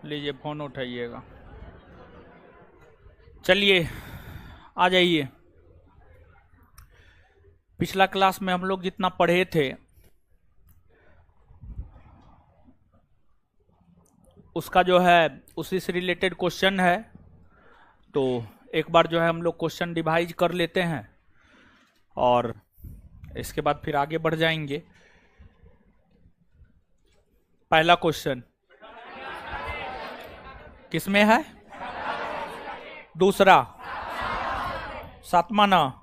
लीजिए फोन उठाइएगा। चलिए आ जाइए। पिछला क्लास में हम लोग जितना पढ़े थे उसका जो है उसी से रिलेटेड क्वेश्चन है, तो एक बार जो है हम लोग क्वेश्चन डिवाइज कर लेते हैं और इसके बाद फिर आगे बढ़ जाएंगे। पहला क्वेश्चन किसमें है? दूसरा, सातवां ना,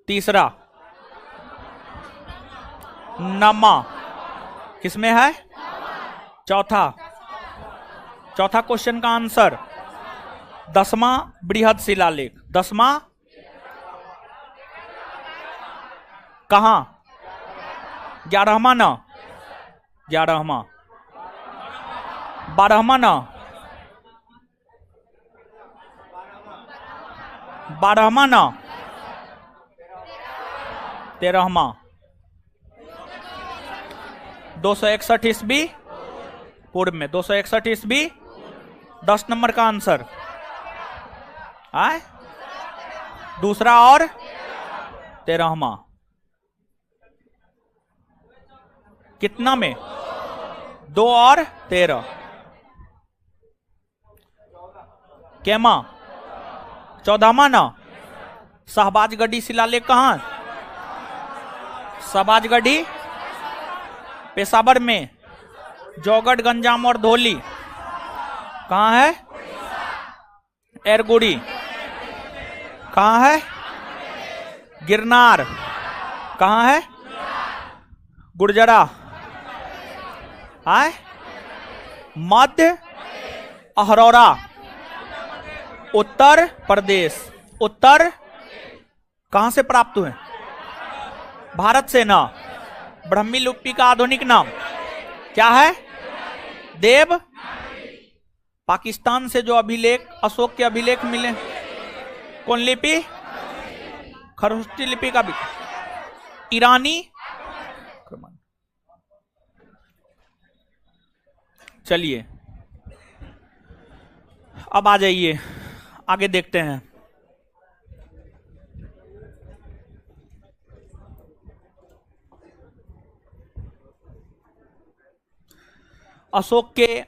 तीसरा, नौवां किसमें है? चौथा क्वेश्चन का आंसर 10वां बृहद शिलालेख। 10वां कहां? 11वां ना, 11वां, 12वां ना, 12वां ना, 13वां। 261 ईस्वी पूर्व में, 261 ईस्वी 10 नंबर का आंसर है। दूसरा और 13वां कितना में? 2 और 13 केमा? 14वां ना। शहबाजगढ़ी शिलालेख कहां? शहबाजगढ़ी पेशावर में, जौगढ़, गंजाम और धौली कहां है? एरगुड़ी कहां है? गिरनार कहां है? गुर्जरा है। मध्य अहरौरा उत्तर प्रदेश। उत्तर कहां से प्राप्त हुए? भारत से ना। ब्राह्मी लिपि का आधुनिक नाम क्या है? देव। पाकिस्तान से जो अभिलेख, अशोक के अभिलेख मिले, कौन लिपि? खरोष्टी लिपि का भी। ईरानी। चलिए अब आ जाइए, आगे देखते हैं। अशोक के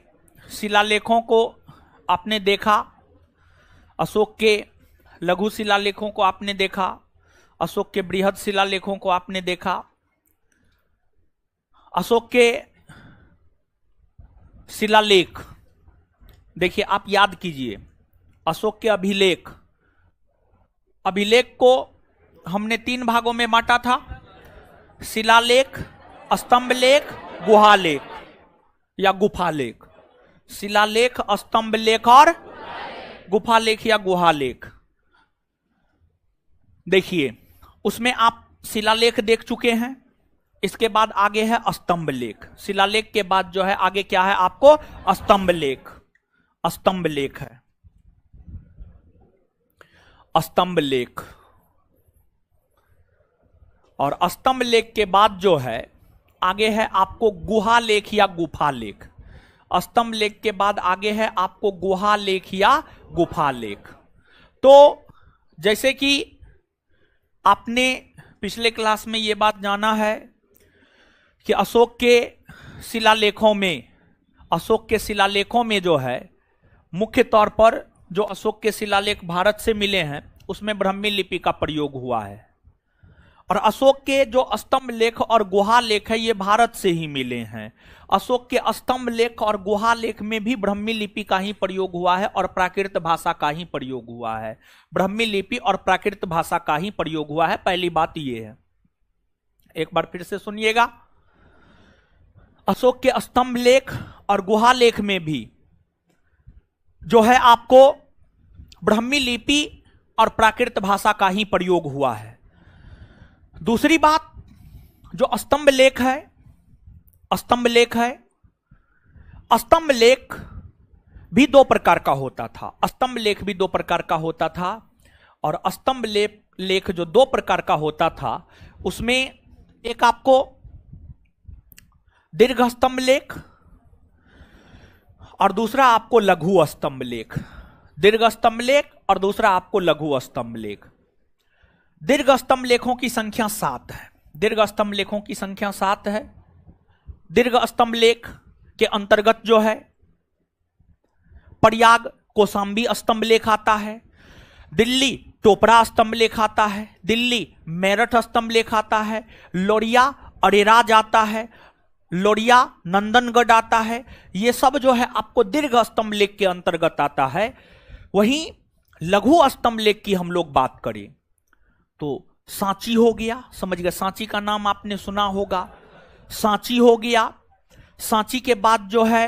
शिलालेखों को आपने देखा, अशोक के लघु शिलालेखों को आपने देखा, अशोक के बृहद शिलालेखों को आपने देखा। अशोक के शिलालेख देखिए, आप याद कीजिए, अशोक के अभिलेख, अभिलेख को हमने 3 भागों में बांटा था: शिलालेख, स्तंभलेख, गुहालेख या गुफालेख। शिलालेख, स्तंभलेख और गुफालेख या गुहालेख। देखिए उसमें आप शिलालेख देख चुके हैं, इसके बाद आगे है स्तंभलेख। शिलालेख के बाद जो है आगे क्या है आपको? स्तंभलेख। स्तंभलेख है, स्तंभलेख। और स्तंभलेख के बाद जो है आगे है आपको गुहालेख या गुफालेख। स्तंभलेख के बाद आगे है आपको गुहालेख या गुफालेख। तो जैसे कि आपने पिछले क्लास में यह बात जाना है कि अशोक के शिलालेखों में, अशोक के शिलालेखों में जो है मुख्य तौर पर जो अशोक के शिलालेख भारत से मिले हैं उसमें ब्राह्मी लिपि का प्रयोग हुआ है। और अशोक के जो स्तंभ लेख और गुहा लेख है ये भारत से ही मिले हैं। अशोक के स्तंभ लेख और गुहा लेख में भी ब्राह्मी लिपि का ही प्रयोग हुआ है और प्राकृत भाषा का ही प्रयोग हुआ है। ब्राह्मी लिपि और प्राकृत भाषा का ही प्रयोग हुआ है। पहली बात ये है, एक बार फिर से सुनिएगा, अशोक के स्तंभ लेख और गुहा लेख में भी जो है आपको ब्राह्मी लिपि और प्राकृत भाषा का ही प्रयोग हुआ है। दूसरी बात, जो स्तंभ लेख है, स्तंभ लेख है, स्तंभ लेख भी 2 प्रकार का होता था। स्तंभ लेख भी 2 प्रकार का होता था। और स्तंभ लेख जो 2 प्रकार का होता था उसमें एक आपको दीर्घ स्तंभ लेख और दूसरा आपको लघु स्तंभ लेख। दीर्घ स्तंभ लेख और दूसरा आपको लघु स्तंभ लेख। दीर्घ स्तंभ लेखों की संख्या 7 है। दीर्घ स्तंभ लेखों की संख्या 7 है। दीर्घ स्तंभ लेख के अंतर्गत जो है प्रयाग कौशांबी स्तंभ लेख आता है, दिल्ली टोपरा स्तंभ लेख आता है, दिल्ली मेरठ स्तंभ लेख आता है, लोरिया अरेराज आता है, लोरिया नंदनगढ़ आता है। ये सब जो है आपको दीर्घ स्तंभ लेख के अंतर्गत आता है। वहीं लघु स्तंभ लेख की हम लोग बात करें तो सांची हो गया, समझ गए, सांची का नाम आपने सुना होगा, सांची हो गया। सांची के बाद जो है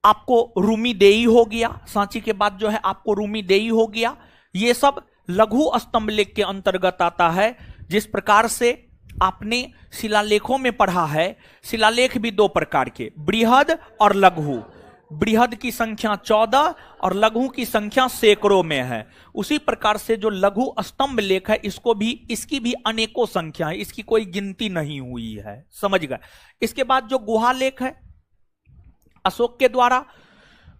आपको रूमी देई हो गया, सांची के बाद जो है आपको रूमी देई हो गया। ये सब लघु स्तंभ लेख के अंतर्गत आता है। जिस प्रकार से आपने शिलालेखों में पढ़ा है, शिलालेख भी दो प्रकार के, बृहद और लघु। बृहद की संख्या 14 और लघु की संख्या सैकड़ों में है। उसी प्रकार से जो लघु स्तंभ लेख है इसकी भी अनेकों संख्या है, इसकी कोई गिनती नहीं हुई है, समझ गए। इसके बाद जो गुहा लेख है, अशोक के द्वारा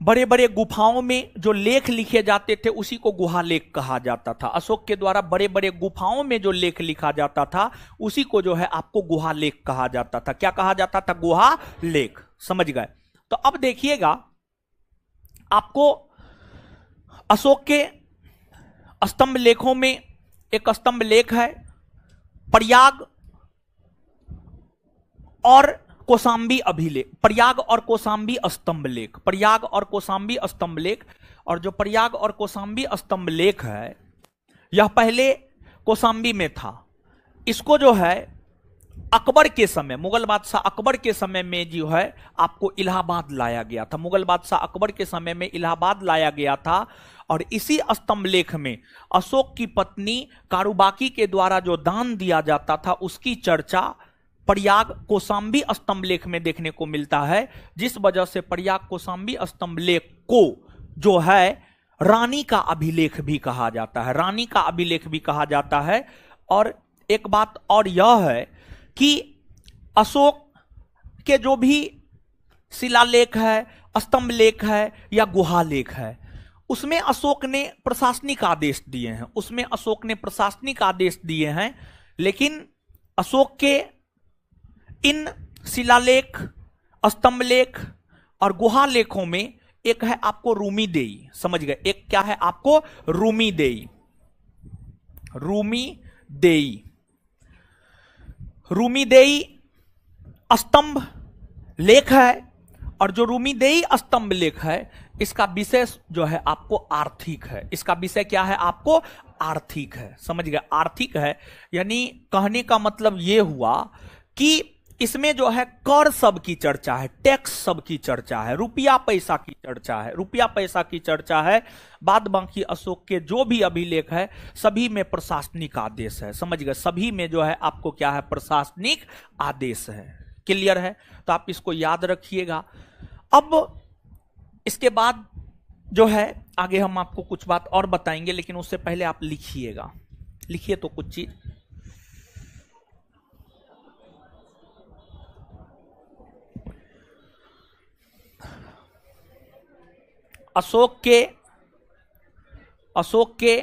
बड़े बड़े गुफाओं में जो लेख लिखे जाते थे उसी को गुहा लेख कहा जाता था। अशोक के द्वारा बड़े बड़े गुफाओं में जो लेख लिखा जाता था उसी को जो है आपको गुहा लेख कहा जाता था। क्या कहा जाता था? गुहा लेख, समझ गए। तो अब देखिएगा, आपको अशोक के स्तंभ लेखों में एक स्तंभ लेख है प्रयाग और कौशांबी अभिलेख, प्रयाग और कौशांबी स्तंभ लेख, प्रयाग और कौशांबी स्तंभ लेख। और जो प्रयाग और कौशांबी स्तंभ लेख है यह पहले कौशांबी में था। इसको जो है अकबर के समय, मुगल बादशाह अकबर के समय में जो है आपको इलाहाबाद लाया गया था। मुगल बादशाह अकबर के समय में इलाहाबाद लाया गया था और इसी स्तंभ लेख में अशोक की पत्नी कारुबाकी के द्वारा जो दान दिया जाता था उसकी चर्चा प्रयाग कौशांबी स्तंभ लेख में देखने को मिलता है। जिस वजह से प्रयाग कौशांबी स्तंभ लेख को जो है रानी का अभिलेख भी कहा जाता है, रानी का अभिलेख भी कहा जाता है। और एक बात और यह है कि अशोक के जो भी शिलालेख है, स्तंभ लेख है या गुहा लेख है, उसमें अशोक ने प्रशासनिक आदेश दिए हैं, उसमें अशोक ने प्रशासनिक आदेश दिए हैं। लेकिन अशोक के इन शिलालेख, स्तंभ लेख और गुहा लेखों में एक है आपको रूमी देई, समझ गए। एक क्या है आपको? रूमी देई। रूमी देई, रूमी देई स्तंभ लेख है। और जो रूमी देई स्तंभ लेख है इसका विषय जो है आपको आर्थिक है। इसका विषय क्या है? आपको आर्थिक है, समझ गए। आर्थिक है यानी कहने का मतलब यह हुआ कि इसमें जो है कर सब की चर्चा है, टैक्स सब की चर्चा है, रुपया पैसा की चर्चा है, रुपया पैसा की चर्चा है। बाद बाकी अशोक के जो भी अभिलेख है सभी में प्रशासनिक आदेश है, समझ गए। सभी में जो है आपको क्या है? प्रशासनिक आदेश है। क्लियर है? तो आप इसको याद रखिएगा। अब इसके बाद जो है आगे हम आपको कुछ बात और बताएंगे, लेकिन उससे पहले आप लिखिएगा, लिखिए तो कुछ चीज। अशोक के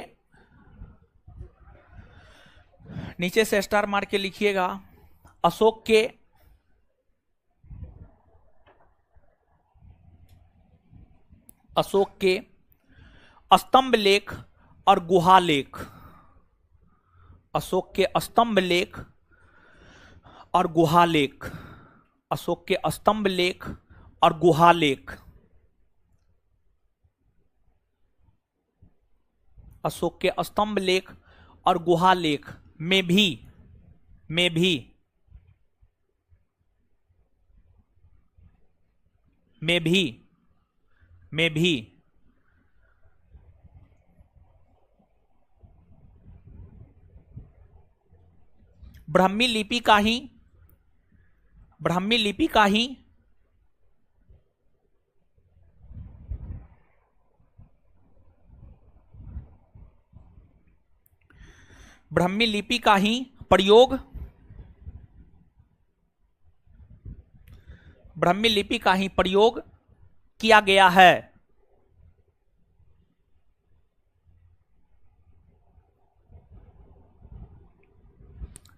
नीचे से स्टार मार के लिखिएगा। अशोक के स्तंभ लेख और गुहा लेख, अशोक के स्तंभ लेख और गुहा लेख, अशोक के स्तंभ लेख और गुहा लेख, अशोक के स्तंभ लेख और गुहा लेख में भी ब्राह्मी लिपि का ही ब्राह्मी लिपि का ही प्रयोग, ब्राह्मी लिपि का ही प्रयोग किया गया है।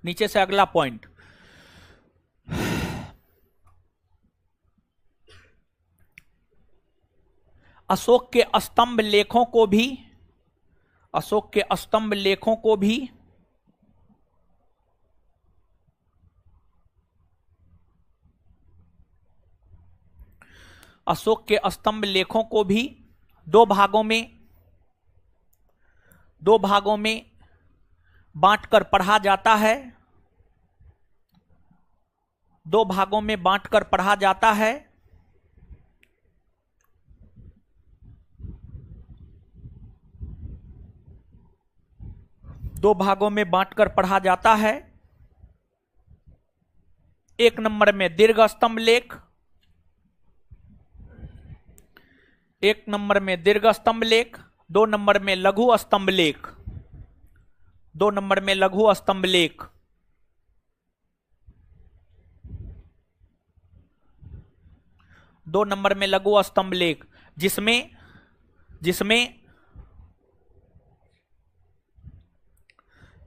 नीचे से अगला पॉइंट, अशोक के स्तंभ लेखों को भी, अशोक के स्तंभ लेखों को भी अशोक के स्तंभ लेखों को भी दो भागों में बांटकर पढ़ा जाता है, दो भागों में बांटकर पढ़ा जाता है। दो भागों में बांटकर पढ़ा जाता है। एक नंबर में दीर्घ स्तंभ लेख, एक नंबर में दीर्घ स्तंभ लेख, दो नंबर में लघु स्तंभ लेख, दो नंबर में लघु स्तंभ लेख। दो नंबर में लघु स्तंभ लेख, जिसमें जिसमें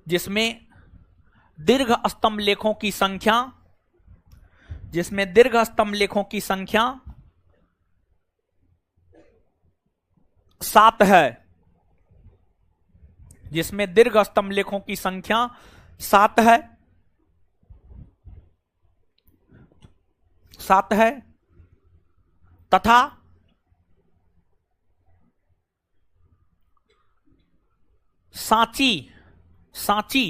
जिसमें दीर्घ स्तंभ लेखों की संख्या, जिसमें दीर्घ स्तंभ लेखों की संख्या 7 है, जिसमें दीर्घ स्तंभ लेखों की संख्या 7 है, 7 है, तथा Sanchi Sanchi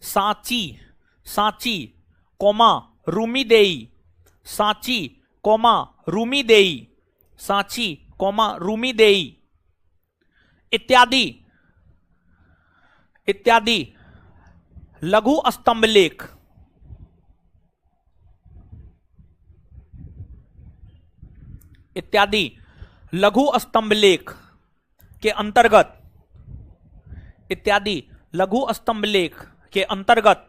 Sanchi Sanchi comma Rummindei, Sanchi comma Rummindei, Sanchi comma Rummindei इत्यादि इत्यादि लघु स्तंभ लेख, इत्यादि लघु स्तंभ लेख के अंतर्गत, इत्यादि लघु स्तंभ लेख के अंतर्गत,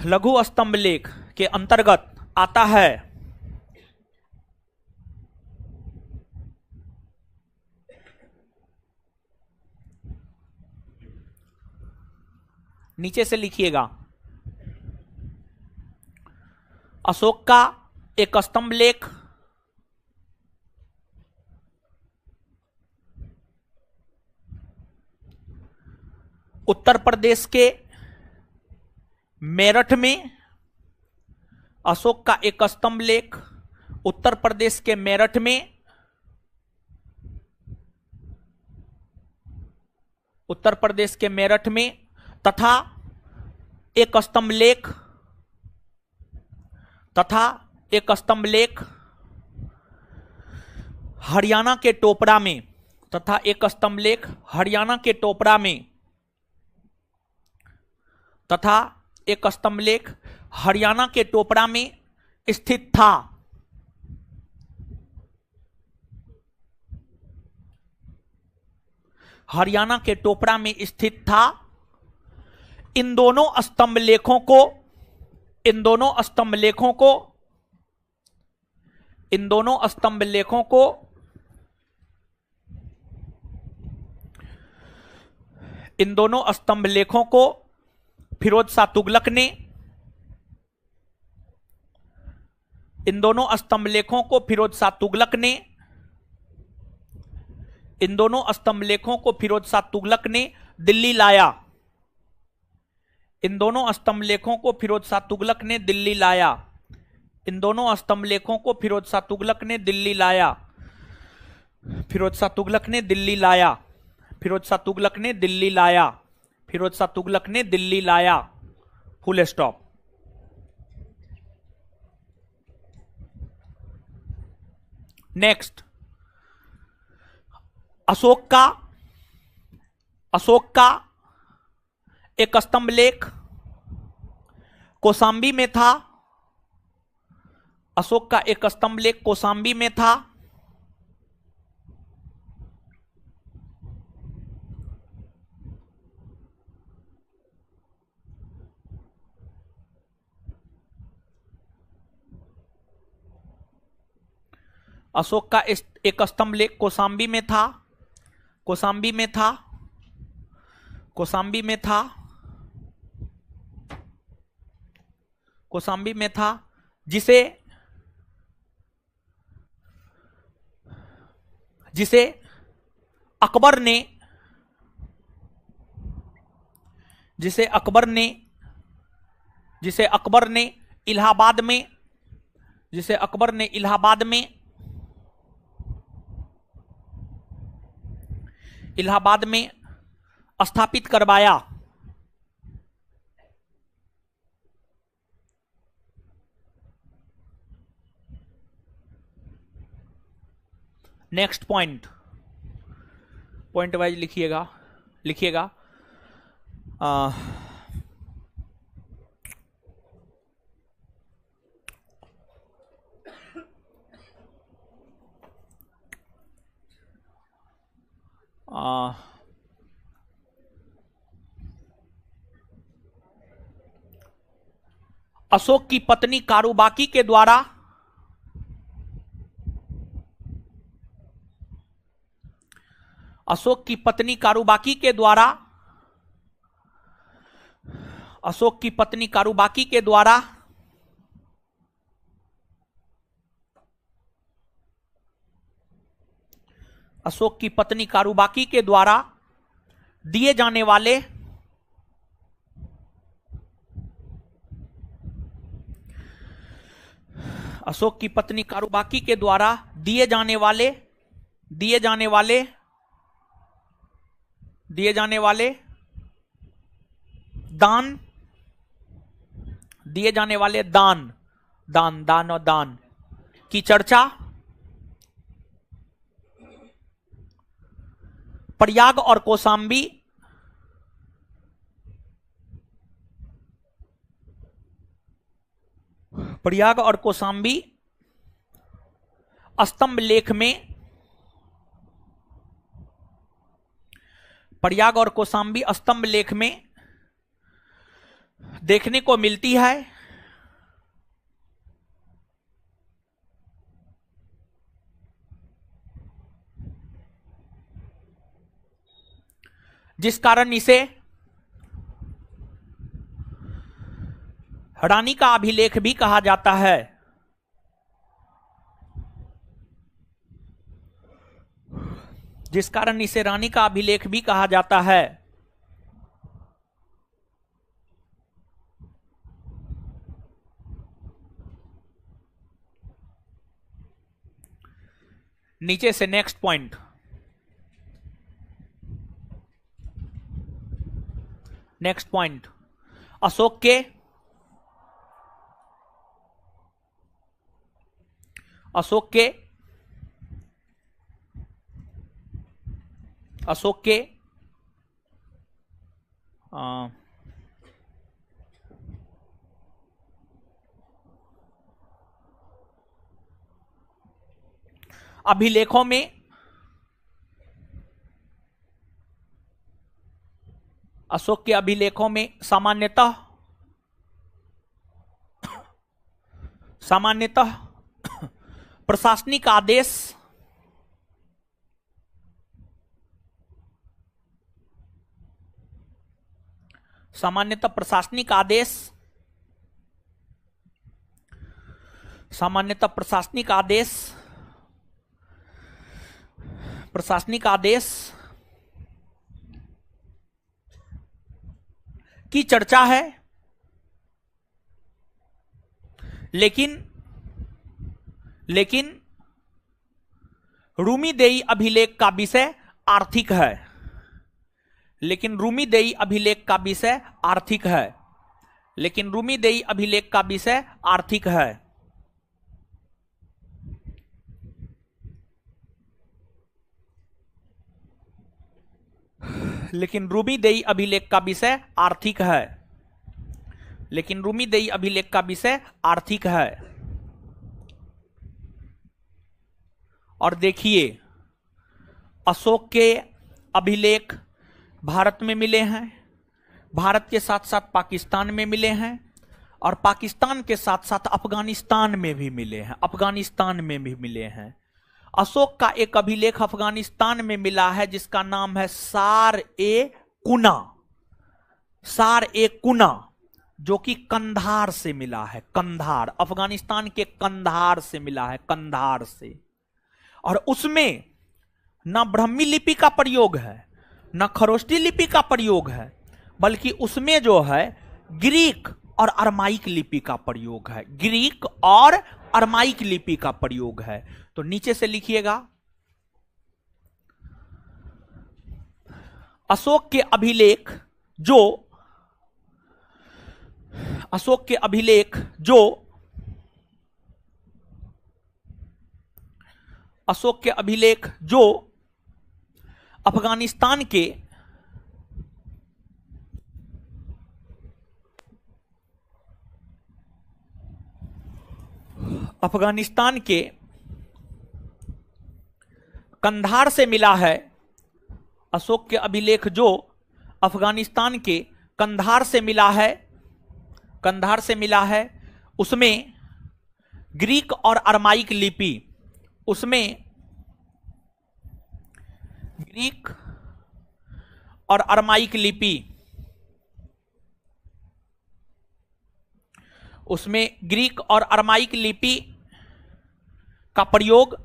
लघु स्तंभ लेख के अंतर्गत आता है। नीचे से लिखिएगा, अशोक का एक स्तंभ लेख उत्तर प्रदेश के मेरठ में, अशोक का एक स्तंभ लेख उत्तर प्रदेश के मेरठ में, उत्तर प्रदेश के मेरठ में, तथा एक स्तंभ लेख, तथा एक स्तंभ लेख हरियाणा के टोपरा में, तथा एक स्तंभ लेख हरियाणा के टोपरा में, तथा एक स्तंभ लेख हरियाणा के टोपरा में स्थित था। हरियाणा के टोपरा में स्थित था। इन दोनों स्तंभ लेखों को, इन दोनों स्तंभ लेखों को, इन दोनों स्तंभ लेखों को इन दोनों स्तंभ लेखों को फिरोज शाह तुगलक ने, इन दोनों स्तंभ लेखों को फिरोज शाह तुगलक ने, इन दोनों स्तंभ लेखों को फिरोज शाह तुगलक ने दिल्ली लाया। इन दोनों स्तंभ लेखों को फिरोज शाह तुगलक ने दिल्ली लाया। इन दोनों स्तंभ लेखों को फिरोज शाह तुगलक ने दिल्ली लाया। फिरोज शाह तुगलक ने दिल्ली लाया। फिरोज शाह तुगलक ने दिल्ली लाया। फिरोज शाह तुगलक ने दिल्ली लाया। Full stop. नेक्स्ट, अशोक का एक स्तंभ लेख कौशांबी में था। अशोक का एक स्तंभ लेख कौशांबी में था। अशोक का एक स्तंभ लेख कौशाम्बी में था, कौशाम्बी में था, कौशाम्बी में था, कौशाम्बी में था, जिसे जिसे अकबर ने जिसे अकबर ने जिसे अकबर ने इलाहाबाद में जिसे अकबर ने इलाहाबाद में इलाहाबाद में स्थापित करवाया। नेक्स्ट पॉइंट, पॉइंट वाइज लिखिएगा, लिखिएगा। अशोक की पत्नी कारूबाकी के द्वारा अशोक की पत्नी कारूबाकी के द्वारा अशोक की पत्नी कारूबाकी के द्वारा अशोक की पत्नी कारूबाकी के द्वारा दिए जाने वाले अशोक की पत्नी कारूबाकी के द्वारा दिए जाने वाले दान दिए जाने वाले दान दान दान और दान की चर्चा प्रयाग और कौशाम्बी स्तंभ लेख में प्रयाग और कौशाम्बी स्तंभ लेख में देखने को मिलती है। जिस कारण इसे रानी का अभिलेख भी कहा जाता है। जिस कारण इसे रानी का अभिलेख भी कहा जाता है। नीचे से next point, next point, Ashok के अभिलेखों में अशोक के अभिलेखों में सामान्यतः प्रशासनिक आदेश की चर्चा है। लेकिन रूमीदेई अभिलेख का विषय आर्थिक है। लेकिन रूमीदेई अभिलेख का विषय आर्थिक है। लेकिन रूमीदेई अभिलेख का विषय आर्थिक है। लेकिन रूमीदेई अभिलेख का विषय आर्थिक है। लेकिन रूमीदेई अभिलेख का विषय आर्थिक है। और देखिए, अशोक के अभिलेख भारत में मिले हैं, भारत के साथ साथ पाकिस्तान में मिले हैं, और पाकिस्तान के साथ साथ अफगानिस्तान में भी मिले हैं, अफगानिस्तान में भी मिले हैं। अशोक का एक अभिलेख अफगानिस्तान में मिला है जिसका नाम है सार ए कुना, सार ए कुना, जो कि कंधार से मिला है। कंधार, अफगानिस्तान के कंधार से मिला है, कंधार से। और उसमें ना ब्राह्मी लिपि का प्रयोग है, ना खरोष्टी लिपि का प्रयोग है, बल्कि उसमें जो है ग्रीक और अरमाइक लिपि का प्रयोग है, ग्रीक और अरमाइक लिपि का प्रयोग है। तो नीचे से लिखिएगा, अशोक के अभिलेख जो अशोक के अभिलेख जो अशोक के अभिलेख जो अफगानिस्तान के कंधार से मिला है, अशोक के अभिलेख जो अफगानिस्तान के कंधार से मिला है, कंधार से मिला है, उसमें ग्रीक और अरमाइक लिपि, उसमें ग्रीक और अरमाइक लिपि, उसमें ग्रीक और अरमाइक लिपि का प्रयोग,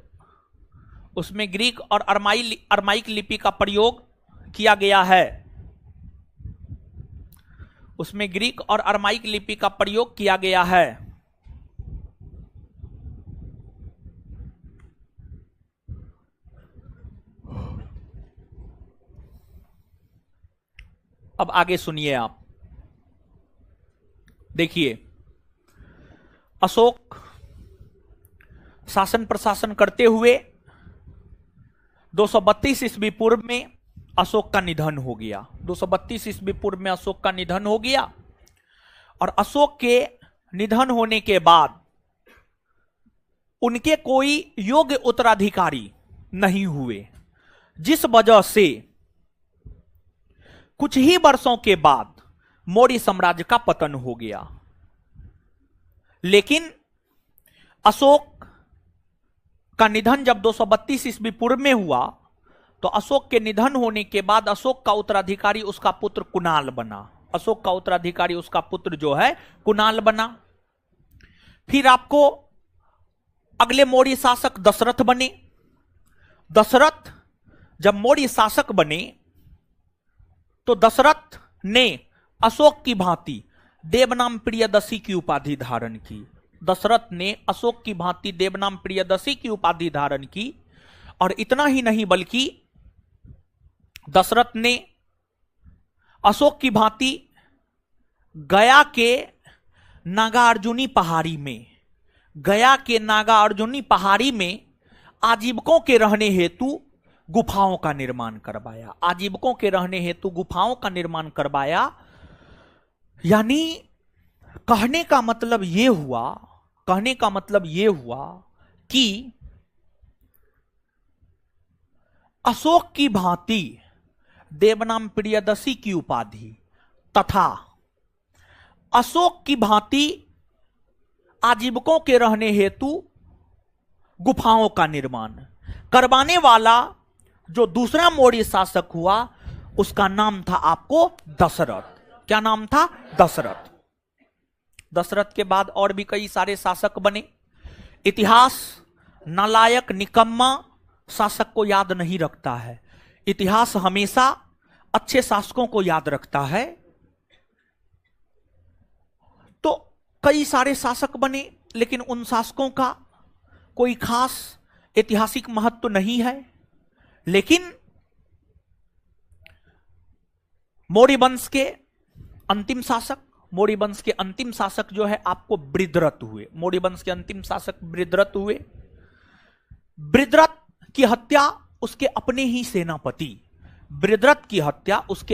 उसमें ग्रीक और अरमाइक लिपि का प्रयोग किया गया है, उसमें ग्रीक और अरमाइक लिपि का प्रयोग किया गया है। अब आगे सुनिए आप, देखिए, अशोक शासन प्रशासन करते हुए 232 ईस्वी पूर्व में अशोक का निधन हो गया। 232 ईस्वी पूर्व में अशोक का निधन हो गया। और अशोक के निधन होने के बाद उनके कोई योग्य उत्तराधिकारी नहीं हुए, जिस वजह से कुछ ही वर्षों के बाद मौर्य साम्राज्य का पतन हो गया। लेकिन अशोक का निधन जब 232 ईस्वी पूर्व में हुआ, तो अशोक के निधन होने के बाद अशोक का उत्तराधिकारी उसका पुत्र कुणाल बना। अशोक का उत्तराधिकारी उसका पुत्र जो है कुणाल बना। फिर आपको अगले मौर्य शासक दशरथ बने। दशरथ जब मौर्य शासक बने तो दशरथ ने अशोक की भांति देवनाम प्रियदर्शी की उपाधि धारण की। दशरथ ने अशोक की भांति देवनाम प्रियदर्शी की उपाधि धारण की। और इतना ही नहीं, बल्कि दशरथ ने अशोक की भांति गया के नागार्जुनी पहाड़ी में, गया के नागार्जुनी पहाड़ी में आजीविकों के रहने हेतु गुफाओं का निर्माण करवाया। आजीविकों के रहने हेतु गुफाओं का निर्माण करवाया। यानी कहने का मतलब यह हुआ कि अशोक की भांति देवनाम प्रियदर्शी की उपाधि तथा अशोक की भांति आजीविकों के रहने हेतु गुफाओं का निर्माण करवाने वाला जो दूसरा मौर्य शासक हुआ, उसका नाम था आपको दशरथ। क्या नाम था? दशरथ। दशरथ के बाद और भी कई सारे शासक बने। इतिहास नालायक निकम्मा शासक को याद नहीं रखता है, इतिहास हमेशा अच्छे शासकों को याद रखता है। तो कई सारे शासक बने, लेकिन उन शासकों का कोई खास ऐतिहासिक महत्व नहीं है। लेकिन मौर्य वंश के अंतिम शासक जो है आपको बृहद्रथ हुए। मौर्य वंश के अंतिम शासक बृहद्रथ हुए। बृहद्रथ की हत्या उसके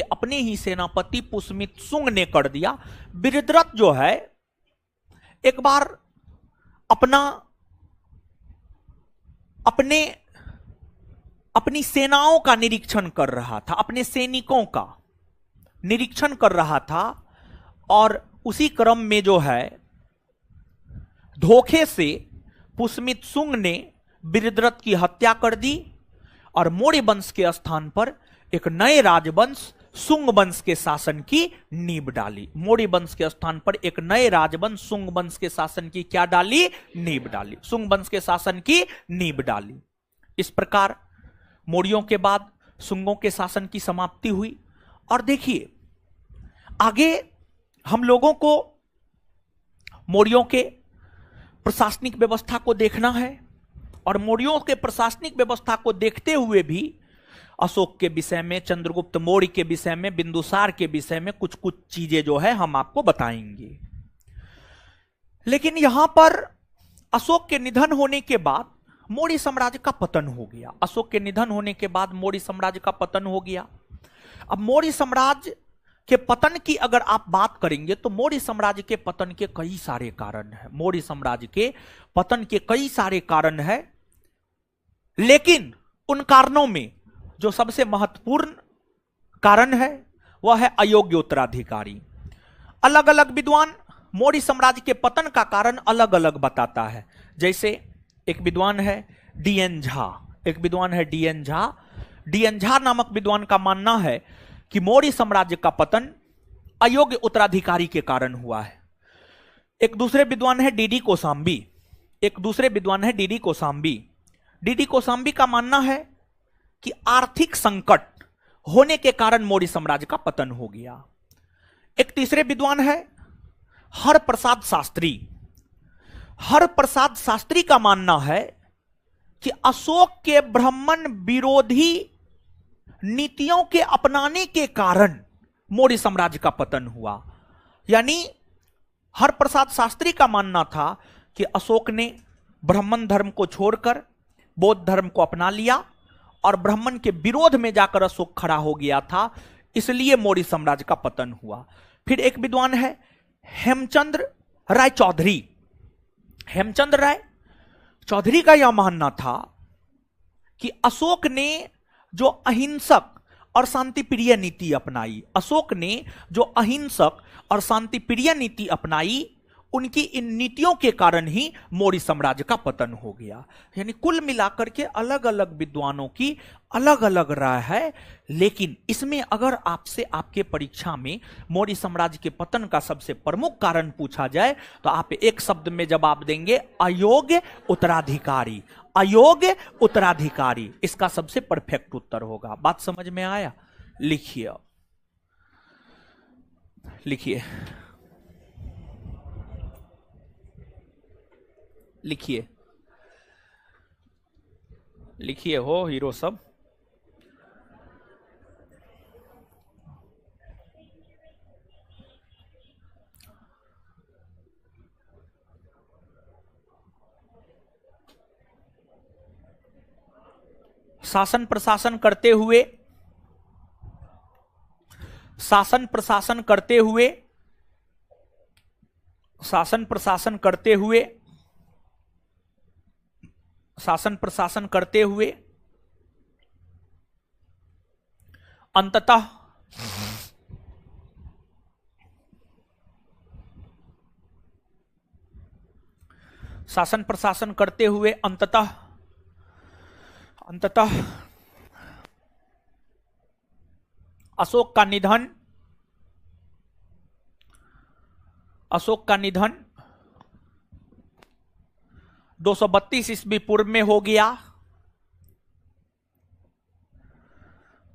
अपने ही सेनापति पुष्यमित्र शुंग ने कर दिया। बृहद्रथ जो है एक बार अपनी सेनाओं का निरीक्षण कर रहा था, अपने सैनिकों का निरीक्षण कर रहा था, और उसी क्रम में जो है धोखे से पुष्यमित्र शुंग ने बिरदरथ की हत्या कर दी और मौर्य वंश के स्थान पर एक नए राजवंश शुंग वंश के शासन की नींव डाली। मौर्य वंश के स्थान पर एक नए राजवंश शुंग वंश के शासन की क्या डाली? नींव डाली। शुंग वंश के शासन की नींव डाली। इस प्रकार मौर्यों के बाद शुंगों के शासन की समाप्ति हुई। और देखिए आगे हम लोगों को मौर्यों के प्रशासनिक व्यवस्था को देखना है और मौर्यों के प्रशासनिक व्यवस्था को देखते हुए भी अशोक के विषय में, चंद्रगुप्त मौर्य के विषय में, बिंदुसार के विषय में कुछ कुछ चीजें जो है हम आपको बताएंगे। लेकिन यहां पर अशोक के निधन होने के बाद मौर्य साम्राज्य का पतन हो गया। अशोक के निधन होने के बाद मौर्य साम्राज्य का पतन हो गया। अब मौर्य साम्राज्य के पतन की अगर आप बात करेंगे तो मौर्य साम्राज्य के पतन के कई सारे कारण हैं। मौर्य साम्राज्य के पतन के कई सारे कारण हैं, लेकिन उन कारणों में जो सबसे महत्वपूर्ण कारण है वह है अयोग्य उत्तराधिकारी। अलग अलग विद्वान मौर्य साम्राज्य के पतन का कारण अलग अलग बताता है। जैसे एक विद्वान है डीएन झा, एक विद्वान है डीएन झा। डीएन झा नामक विद्वान का मानना है कि मौर्य साम्राज्य का पतन अयोग्य उत्तराधिकारी के कारण हुआ है। एक दूसरे विद्वान है डीडी कोसाम्बी, एक दूसरे विद्वान है डीडी कोसाम्बी। डीडी कोसाम्बी का मानना है कि आर्थिक संकट होने के कारण मौर्य साम्राज्य का पतन हो गया। एक तीसरे विद्वान है हरप्रसाद शास्त्री। हरप्रसाद शास्त्री का मानना है कि अशोक के ब्राह्मण विरोधी नीतियों के अपनाने के कारण मौर्य साम्राज्य का पतन हुआ। यानी हरप्रसाद शास्त्री का मानना था कि अशोक ने ब्राह्मण धर्म को छोड़कर बौद्ध धर्म को अपना लिया और ब्राह्मण के विरोध में जाकर अशोक खड़ा हो गया था, इसलिए मौर्य साम्राज्य का पतन हुआ। फिर एक विद्वान है हेमचंद्र राय चौधरी। हेमचंद्र राय चौधरी का यह मानना था कि अशोक ने जो अहिंसक और शांतिप्रिय नीति अपनाई, अशोक ने जो अहिंसक और शांतिप्रिय नीति अपनाई, उनकी इन नीतियों के कारण ही मौर्य साम्राज्य का पतन हो गया। यानी कुल मिलाकर के अलग अलग विद्वानों की अलग अलग राय है, लेकिन इसमें अगर आपसे आपके परीक्षा में मौर्य साम्राज्य के पतन का सबसे प्रमुख कारण पूछा जाए तो आप एक शब्द में जवाब देंगे अयोग्य उत्तराधिकारी। अयोग्य उत्तराधिकारी इसका सबसे परफेक्ट उत्तर होगा। बात समझ में आया? लिखिए लिखिए लिखिए लिखिए हो हीरो सब। शासन प्रशासन करते हुए, शासन प्रशासन करते हुए, शासन प्रशासन करते हुए, शासन प्रशासन करते हुए अंततः शासन प्रशासन करते हुए अंततः अशोक का निधन 232 ईस्वी पूर्व में हो गया।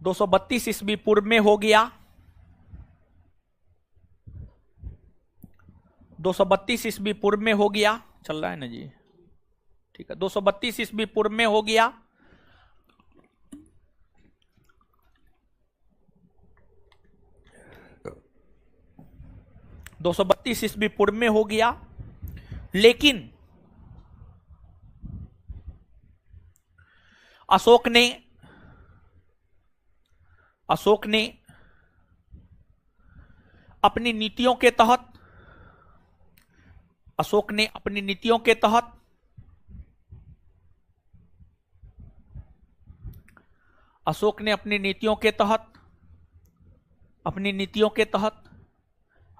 232 ईस्वी पूर्व में हो गया। 232 ईस्वी पूर्व में हो गया। चल रहा है ना जी? ठीक है। 232 ईस्वी पूर्व में हो गया। ईस्वी पूर्व में हो गया, लेकिन अशोक ने अपनी नीतियों के तहत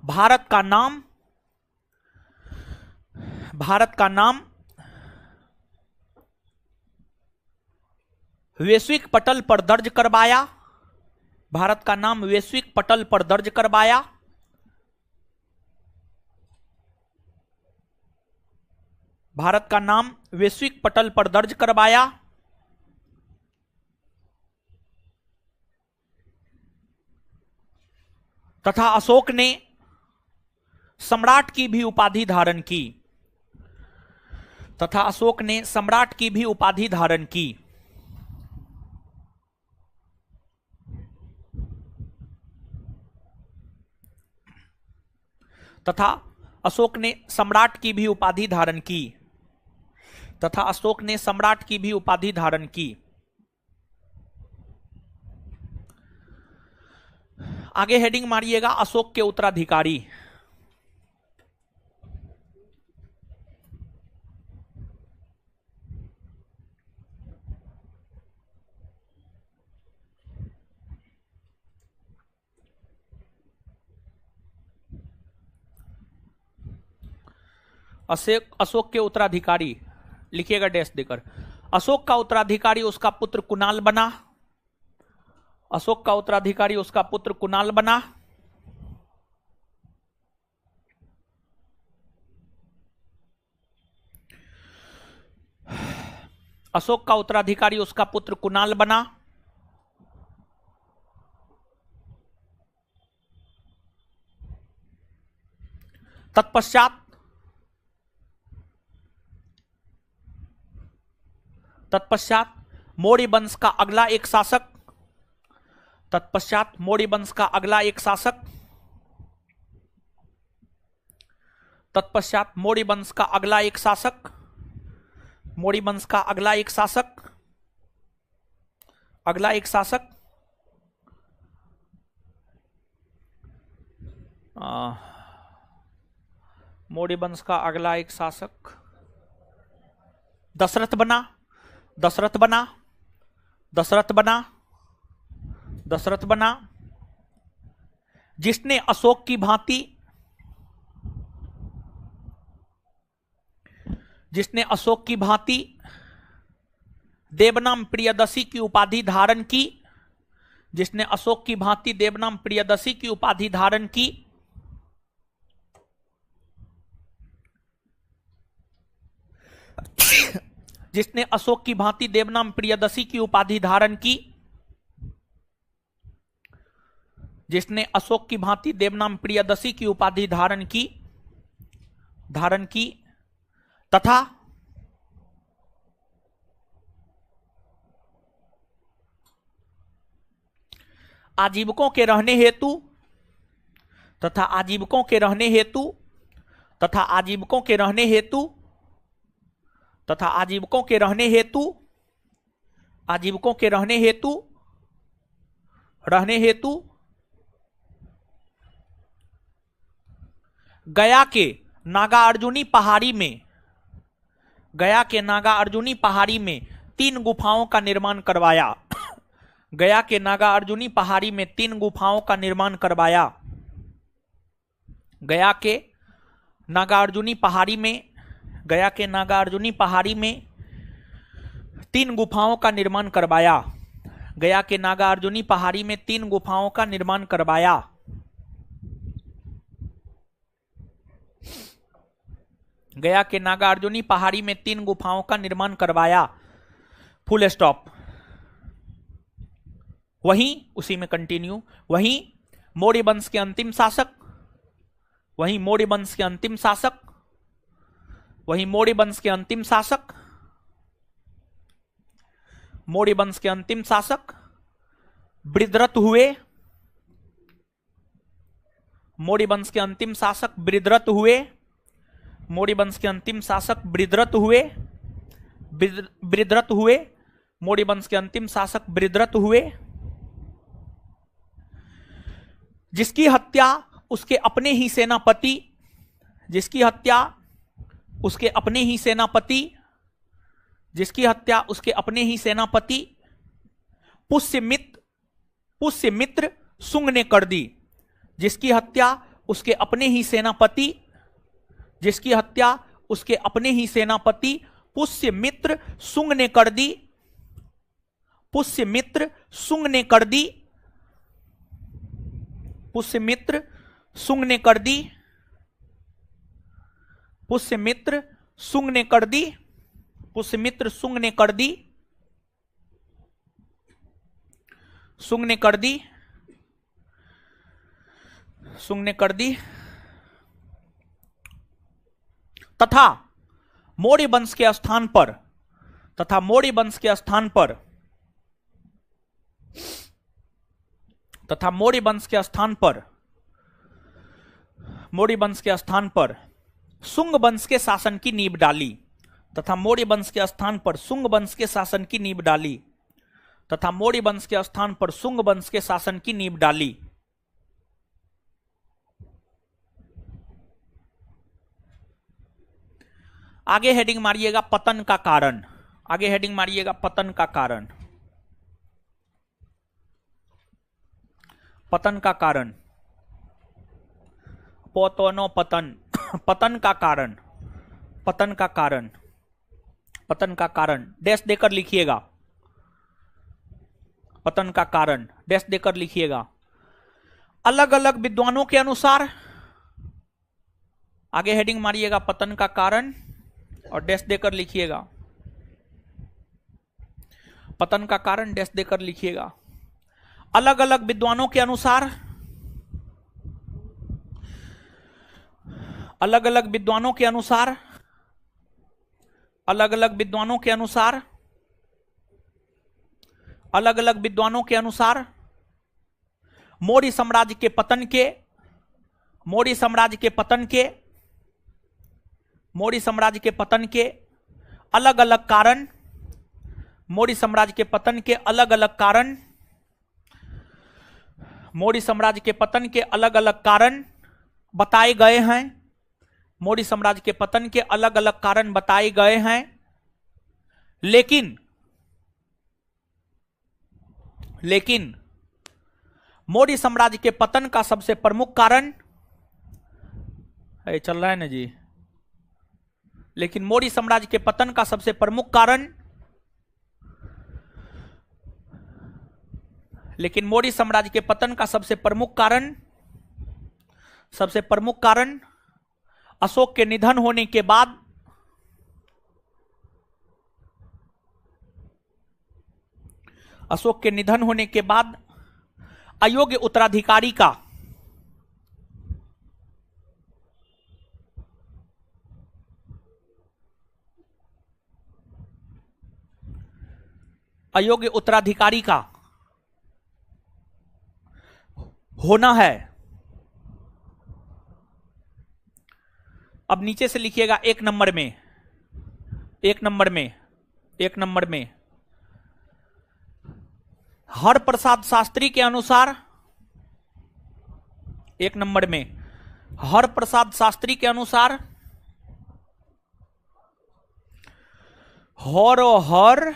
भारत का नाम वैश्विक पटल पर दर्ज करवाया, भारत का नाम वैश्विक पटल पर दर्ज करवाया। भारत का नाम वैश्विक पटल पर दर्ज करवाया। तथा अशोक ने सम्राट की भी उपाधि धारण की। तथा अशोक ने सम्राट की भी उपाधि धारण की। तथा अशोक ने सम्राट की भी उपाधि धारण की। तथा अशोक ने सम्राट की भी उपाधि धारण की। आगे हेडिंग मारिएगा अशोक के उत्तराधिकारी। अशोक के उत्तराधिकारी लिखिएगा डैश देकर। अशोक का उत्तराधिकारी उसका पुत्र कुणाल बना। अशोक का उत्तराधिकारी उसका पुत्र कुणाल बना। अशोक का उत्तराधिकारी उसका पुत्र कुणाल बना। तत्पश्चात मौर्य वंश का अगला एक शासक। तत्पश्चात मौर्य वंश का अगला एक शासक। तत्पश्चात मौर्य वंश का अगला एक शासक। मौर्य वंश का अगला एक शासक। अगला एक शासक मौर्य वंश का अगला एक शासक दशरथ बना। दशरथ बना। दशरथ बना। दशरथ बना, जिसने अशोक की भांति देवनाम प्रियदसी की उपाधि धारण की। जिसने अशोक की भांति देवनाम प्रियदसी की उपाधि धारण की। जिसने अशोक की भांति देवनाम प्रियदसी की उपाधि धारण की। जिसने अशोक की भांति देवनाम प्रियदसी की उपाधि धारण की तथा आजीविकों के रहने हेतु तथा आजीविकों के रहने हेतु तथा आजीविकों के रहने हेतु तथा आजीविकों के रहने हेतु आजीविकों के रहने हेतु गया के नागार्जुनी पहाड़ी में गया के नागार्जुनी पहाड़ी में 3 गुफाओं का निर्माण करवाया। गया के नागार्जुनी पहाड़ी में 3 गुफाओं का निर्माण करवाया। गया के नागार्जुनी पहाड़ी में गया के नागार्जुनी पहाड़ी में 3 गुफाओं का निर्माण करवाया। गया के नागार्जुनी पहाड़ी में 3 गुफाओं का निर्माण करवाया। गया के नागार्जुनी पहाड़ी में 3 गुफाओं का निर्माण करवाया। Full stop. वहीं उसी में कंटिन्यू। वहीं मौर्य वंश के अंतिम शासक वहीं मौर्य वंश के अंतिम शासक वहीं मौर्य वंश के अंतिम शासक मौर्य वंश के अंतिम शासक बृहद्रथ हुए। मौर्य वंश के अंतिम शासक बृहद्रथ हुए। मौर्य वंश के अंतिम शासक बृहद्रथ हुए। बृहद्रथ हुए। मौर्य वंश के अंतिम शासक बृहद्रथ हुए, जिसकी हत्या उसके अपने ही सेनापति जिसकी हत्या उसके अपने ही सेनापति जिसकी हत्या उसके अपने ही सेनापति पुष्यमित्र शुंग ने कर दी। जिसकी हत्या उसके अपने ही सेनापति जिसकी हत्या उसके अपने ही सेनापति पुष्यमित्र शुंग ने कर दी। पुष्यमित्र शुंग ने कर दी, पुष्यमित्र शुंग ने कर दी, पुष्यमित्र शुंग ने कर दी, पुष्यमित्र शुंग ने कर दी, शुंग ने कर दी, शुंग ने कर दी, तथा मौर्य वंश के स्थान पर, तथा मौर्य वंश के स्थान पर, तथा मौर्य वंश के स्थान पर, मौर्य वंश के स्थान पर शुंग वंश के शासन की नींव डाली, तथा मौर्य वंश के स्थान पर शुंग वंश के शासन की नींव डाली, तथा मौर्य वंश के स्थान पर शुंग वंश के शासन की नींव डाली। आगे हेडिंग मारिएगा पतन का कारण, आगे हेडिंग मारिएगा पतन का कारण, पतन का कारण, पतनो पतन, पतन का कारण, पतन का कारण, पतन का कारण डैश देकर लिखिएगा, पतन का कारण डैश देकर लिखिएगा। अलग अलग विद्वानों के अनुसार, आगे हेडिंग मारिएगा पतन का कारण और डैश देकर लिखिएगा, पतन का कारण डैश देकर लिखिएगा। अलग अलग विद्वानों के अनुसार, अलग अलग विद्वानों के अनुसार, अलग अलग विद्वानों के अनुसार, अलग अलग विद्वानों के अनुसार मौर्य साम्राज्य के पतन के, मौर्य साम्राज्य के पतन के, मौर्य साम्राज्य के पतन के अलग अलग कारण, मौर्य साम्राज्य के पतन के अलग अलग कारण, मौर्य साम्राज्य के पतन के अलग अलग कारण बताए गए हैं, मौर्य साम्राज्य के पतन के अलग अलग कारण बताए गए हैं। लेकिन लेकिन मौर्य साम्राज्य के पतन का सबसे प्रमुख कारण, चल रहा है ना जी, लेकिन मौर्य साम्राज्य के पतन का सबसे प्रमुख कारण, लेकिन मौर्य साम्राज्य के पतन का सबसे प्रमुख कारण, सबसे प्रमुख कारण अशोक के निधन होने के बाद, अशोक के निधन होने के बाद अयोग्य उत्तराधिकारी का, अयोग्य उत्तराधिकारी का होना है। अब नीचे से लिखिएगा एक नंबर में, एक नंबर में, एक नंबर में हरप्रसाद शास्त्री के अनुसार, एक नंबर में हरप्रसाद शास्त्री के अनुसार हर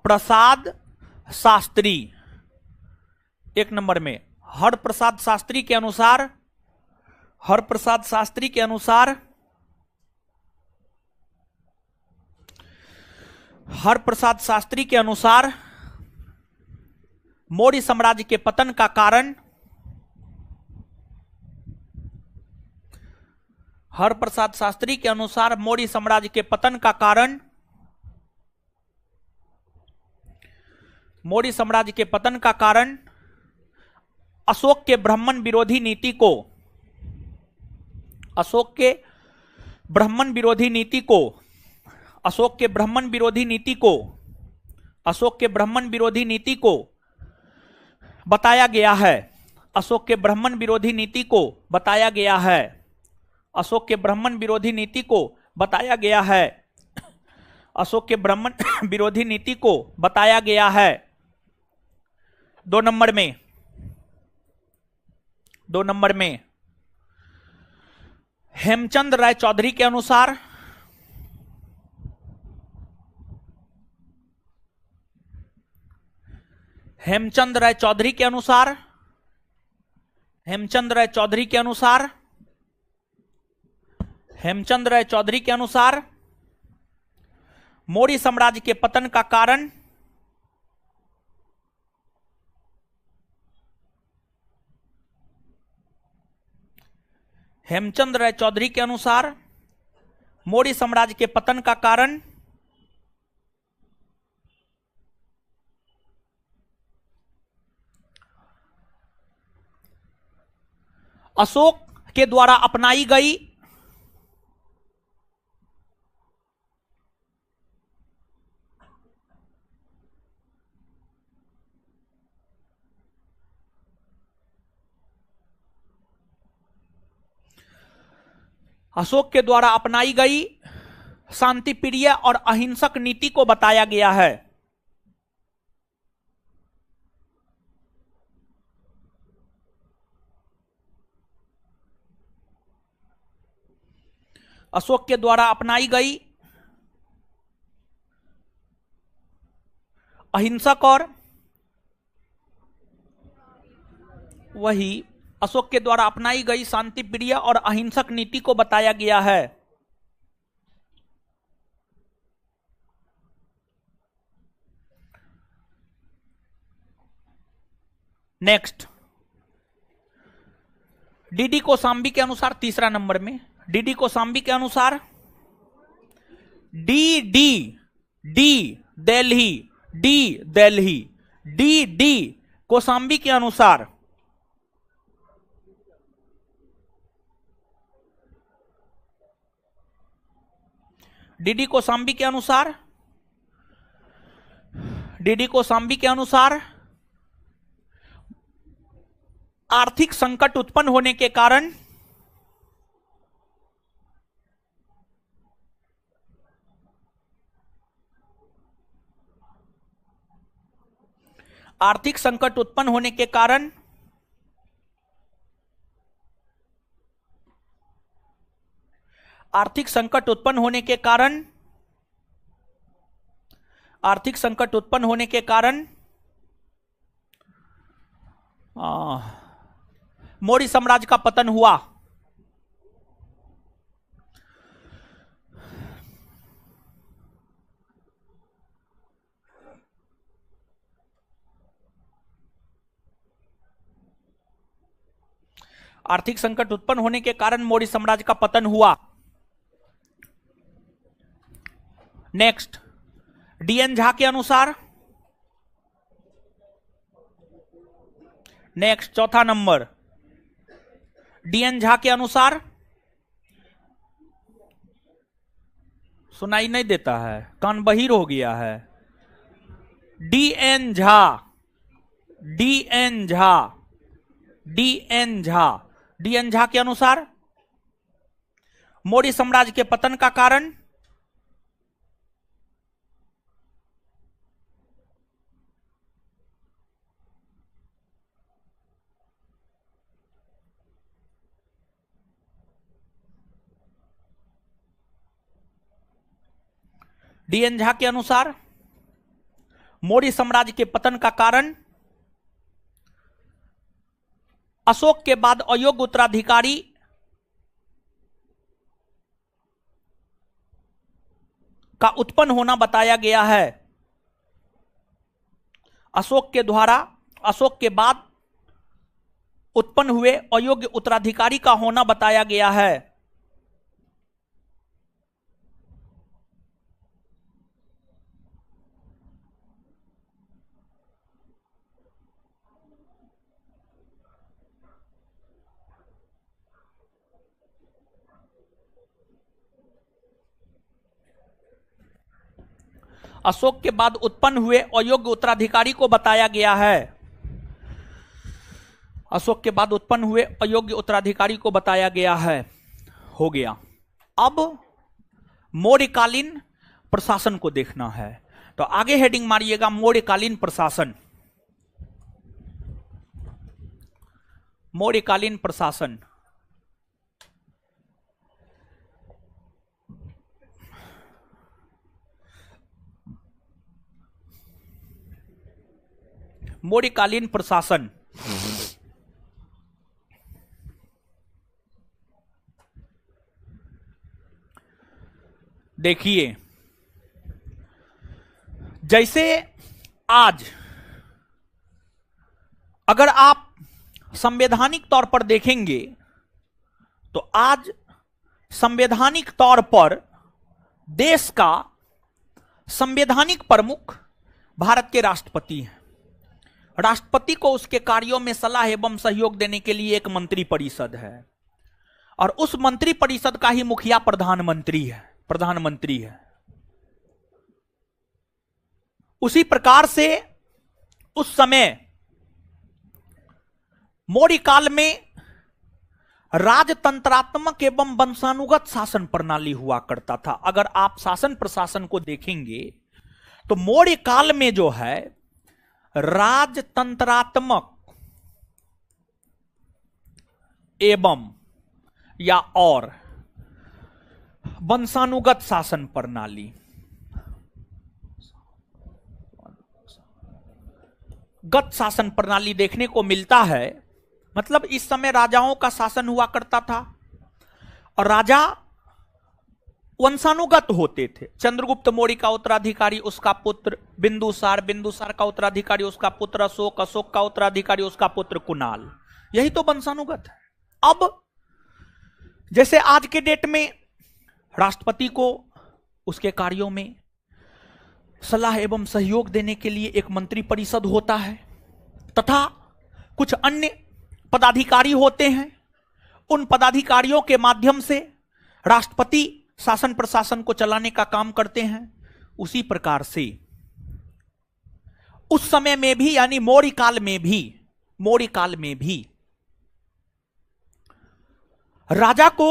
प्रसाद शास्त्री, एक नंबर में हरप्रसाद शास्त्री के अनुसार, हरप्रसाद शास्त्री के अनुसार, हरप्रसाद शास्त्री के अनुसार मौर्य साम्राज्य के पतन का कारण, हरप्रसाद शास्त्री के अनुसार मौर्य साम्राज्य के पतन का कारण, मौर्य साम्राज्य के पतन का कारण अशोक के ब्राह्मण विरोधी नीति को, अशोक के ब्राह्मण विरोधी नीति को, अशोक के ब्राह्मण विरोधी नीति को, अशोक के ब्राह्मण विरोधी नीति को बताया गया है, अशोक के ब्राह्मण विरोधी नीति को बताया गया है, अशोक के ब्राह्मण विरोधी नीति को बताया गया है, अशोक के ब्राह्मण विरोधी नीति को बताया गया है। 2 नंबर में, 2 नंबर में हेमचंद राय चौधरी के अनुसार, हेमचंद राय चौधरी के अनुसार, हेमचंद राय चौधरी के अनुसार, हेमचंद राय चौधरी के अनुसार मौर्य साम्राज्य के पतन का कारण, हेमचंद राय चौधरी के अनुसार मौर्य साम्राज्य के पतन का कारण अशोक के द्वारा अपनाई गई शांतिप्रिय और अहिंसक नीति को बताया गया है। अशोक के द्वारा अपनाई गई अहिंसक और वही अशोक के द्वारा अपनाई गई शांतिप्रिय और अहिंसक नीति को बताया गया है। नेक्स्ट, डीडी कोशाम्बी के अनुसार तीसरा नंबर में, डीडी कोशाम्बी के अनुसार D D D Delhi, D Delhi, D D Kaushambi के अनुसार डीडी कोशाम्बी के अनुसार डीडी कोशाम्बी के अनुसार आर्थिक संकट उत्पन्न होने के कारण आर्थिक संकट उत्पन्न होने के कारण आर्थिक संकट उत्पन्न होने के कारण आर्थिक संकट उत्पन्न होने के कारण मौर्य साम्राज्य का पतन हुआ। आर्थिक संकट उत्पन्न होने के कारण मौर्य साम्राज्य का पतन हुआ। नेक्स्ट, डीएन झा के अनुसार, नेक्स्ट चौथा नंबर, डीएन झा के अनुसार सुनाई नहीं देता है, कान बहिर हो गया है। D N Jha, D N Jha, D N Jha, D N Jha के अनुसार मौर्य साम्राज्य के पतन का कारण डीएन झा के अनुसार मौर्य साम्राज्य के पतन का कारण अशोक के बाद अयोग्य उत्तराधिकारी का उत्पन्न होना बताया गया है। अशोक के बाद उत्पन्न हुए अयोग्य उत्तराधिकारी का होना बताया गया है। अशोक के बाद उत्पन्न हुए अयोग्य उत्तराधिकारी को बताया गया है। अशोक के बाद उत्पन्न हुए अयोग्य उत्तराधिकारी को बताया गया है। हो गया। अब मौर्यकालीन प्रशासन को देखना है, तो आगे हेडिंग मारिएगा मौर्यकालीन प्रशासन। मौर्यकालीन प्रशासन, मौर्यकालीन प्रशासन। देखिए, जैसे आज अगर आप संवैधानिक तौर पर देखेंगे तो आज संवैधानिक तौर पर देश का संवैधानिक प्रमुख भारत के राष्ट्रपति हैं। राष्ट्रपति को उसके कार्यों में सलाह एवं सहयोग देने के लिए एक मंत्री परिषद है और उस मंत्री परिषद का ही मुखिया प्रधानमंत्री है। उसी प्रकार से उस समय मौर्य काल में राजतंत्रात्मक एवं वंशानुगत शासन प्रणाली हुआ करता था। अगर आप शासन प्रशासन को देखेंगे तो मौर्य काल में जो है राजतंत्रात्मक एवं या और वंशानुगत शासन प्रणाली, गत शासन प्रणाली देखने को मिलता है। मतलब इस समय राजाओं का शासन हुआ करता था और राजा वंशानुगत होते थे। चंद्रगुप्त मौर्य का उत्तराधिकारी उसका पुत्र बिंदुसार, बिंदुसार का उत्तराधिकारी उसका पुत्र अशोक, अशोक का उत्तराधिकारी उसका पुत्र कुणाल। यही तो वंशानुगत है। अब जैसे आज के डेट में राष्ट्रपति को उसके कार्यों में सलाह एवं सहयोग देने के लिए एक मंत्री परिषद होता है तथा कुछ अन्य पदाधिकारी होते हैं। उन पदाधिकारियों के माध्यम से राष्ट्रपति शासन प्रशासन को चलाने का काम करते हैं। उसी प्रकार से उस समय में भी यानी मौर्य काल में भी राजा को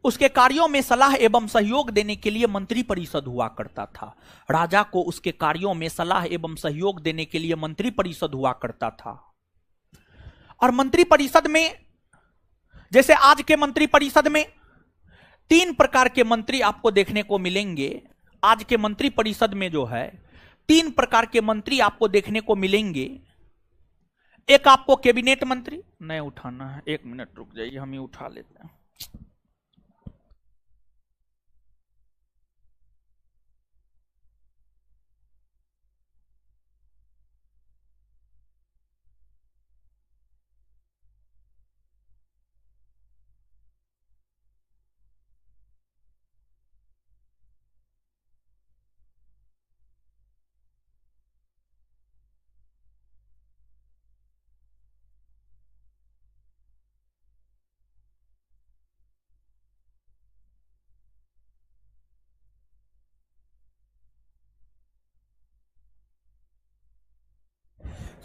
उसके कार्यों में सलाह एवं सहयोग देने के लिए मंत्री परिषद हुआ करता था। राजा को उसके कार्यों में सलाह एवं सहयोग देने के लिए मंत्री परिषद हुआ करता था। और मंत्री परिषद में जैसे आज के मंत्री परिषद में 3 प्रकार के मंत्री आपको देखने को मिलेंगे। आज के मंत्री परिषद में जो है 3 प्रकार के मंत्री आपको देखने को मिलेंगे। एक आपको कैबिनेट मंत्री, नहीं उठाना है, 1 मिनट रुक जाइए, हम ही उठा लेते हैं।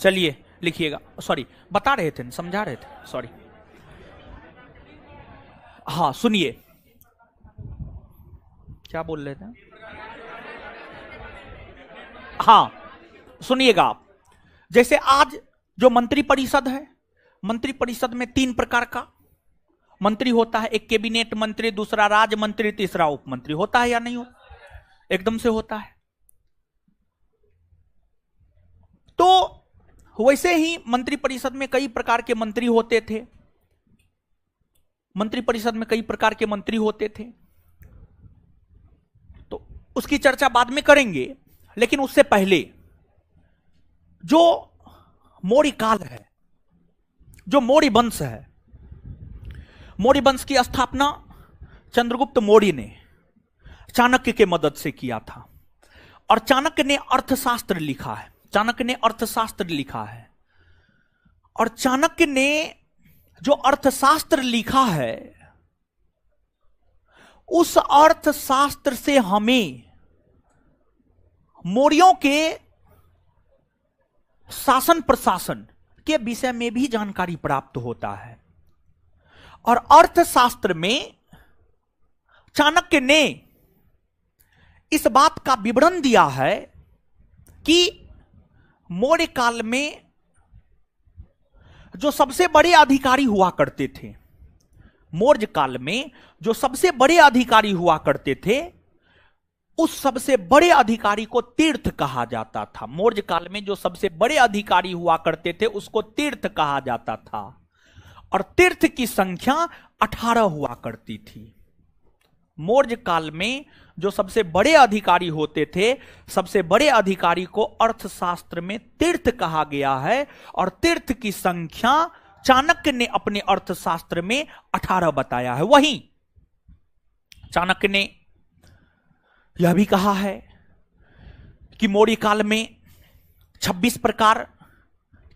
चलिए लिखिएगा। सॉरी, बता रहे थे, समझा रहे थे, सॉरी। हाँ सुनिए, क्या बोल रहे थे? हाँ सुनिएगा आप। जैसे आज जो मंत्री परिषद है, मंत्री परिषद में 3 प्रकार का मंत्री होता है। एक कैबिनेट मंत्री, दूसरा राज्य मंत्री, तीसरा उप मंत्री। होता है या नहीं होता? एकदम से होता है। तो वैसे ही मंत्री परिषद में कई प्रकार के मंत्री होते थे। मंत्री परिषद में कई प्रकार के मंत्री होते थे, तो उसकी चर्चा बाद में करेंगे। लेकिन उससे पहले जो मौर्य काल है, जो मौर्य वंश है, मौर्य वंश की स्थापना चंद्रगुप्त मौर्य ने चाणक्य के मदद से किया था। और चाणक्य ने अर्थशास्त्र लिखा है। चाणक्य ने अर्थशास्त्र लिखा है। और चाणक्य ने जो अर्थशास्त्र लिखा है, उस अर्थशास्त्र से हमें मौर्यों के शासन प्रशासन के विषय में भी जानकारी प्राप्त होता है। और अर्थशास्त्र में चाणक्य ने इस बात का विवरण दिया है कि मौर्य काल में जो सबसे बड़े अधिकारी हुआ करते थे, मौर्य काल में जो सबसे बड़े अधिकारी हुआ करते थे, उस सबसे बड़े अधिकारी को तीर्थ कहा जाता था। मौर्य काल में जो सबसे बड़े अधिकारी हुआ करते थे उसको तीर्थ कहा जाता था। और तीर्थ की संख्या 18 हुआ करती थी। मौर्य काल में जो सबसे बड़े अधिकारी होते थे, सबसे बड़े अधिकारी को अर्थशास्त्र में तीर्थ कहा गया है। और तीर्थ की संख्या चाणक्य ने अपने अर्थशास्त्र में 18 बताया है। वहीं चाणक्य ने यह भी कहा है कि मौर्य काल में 26 प्रकार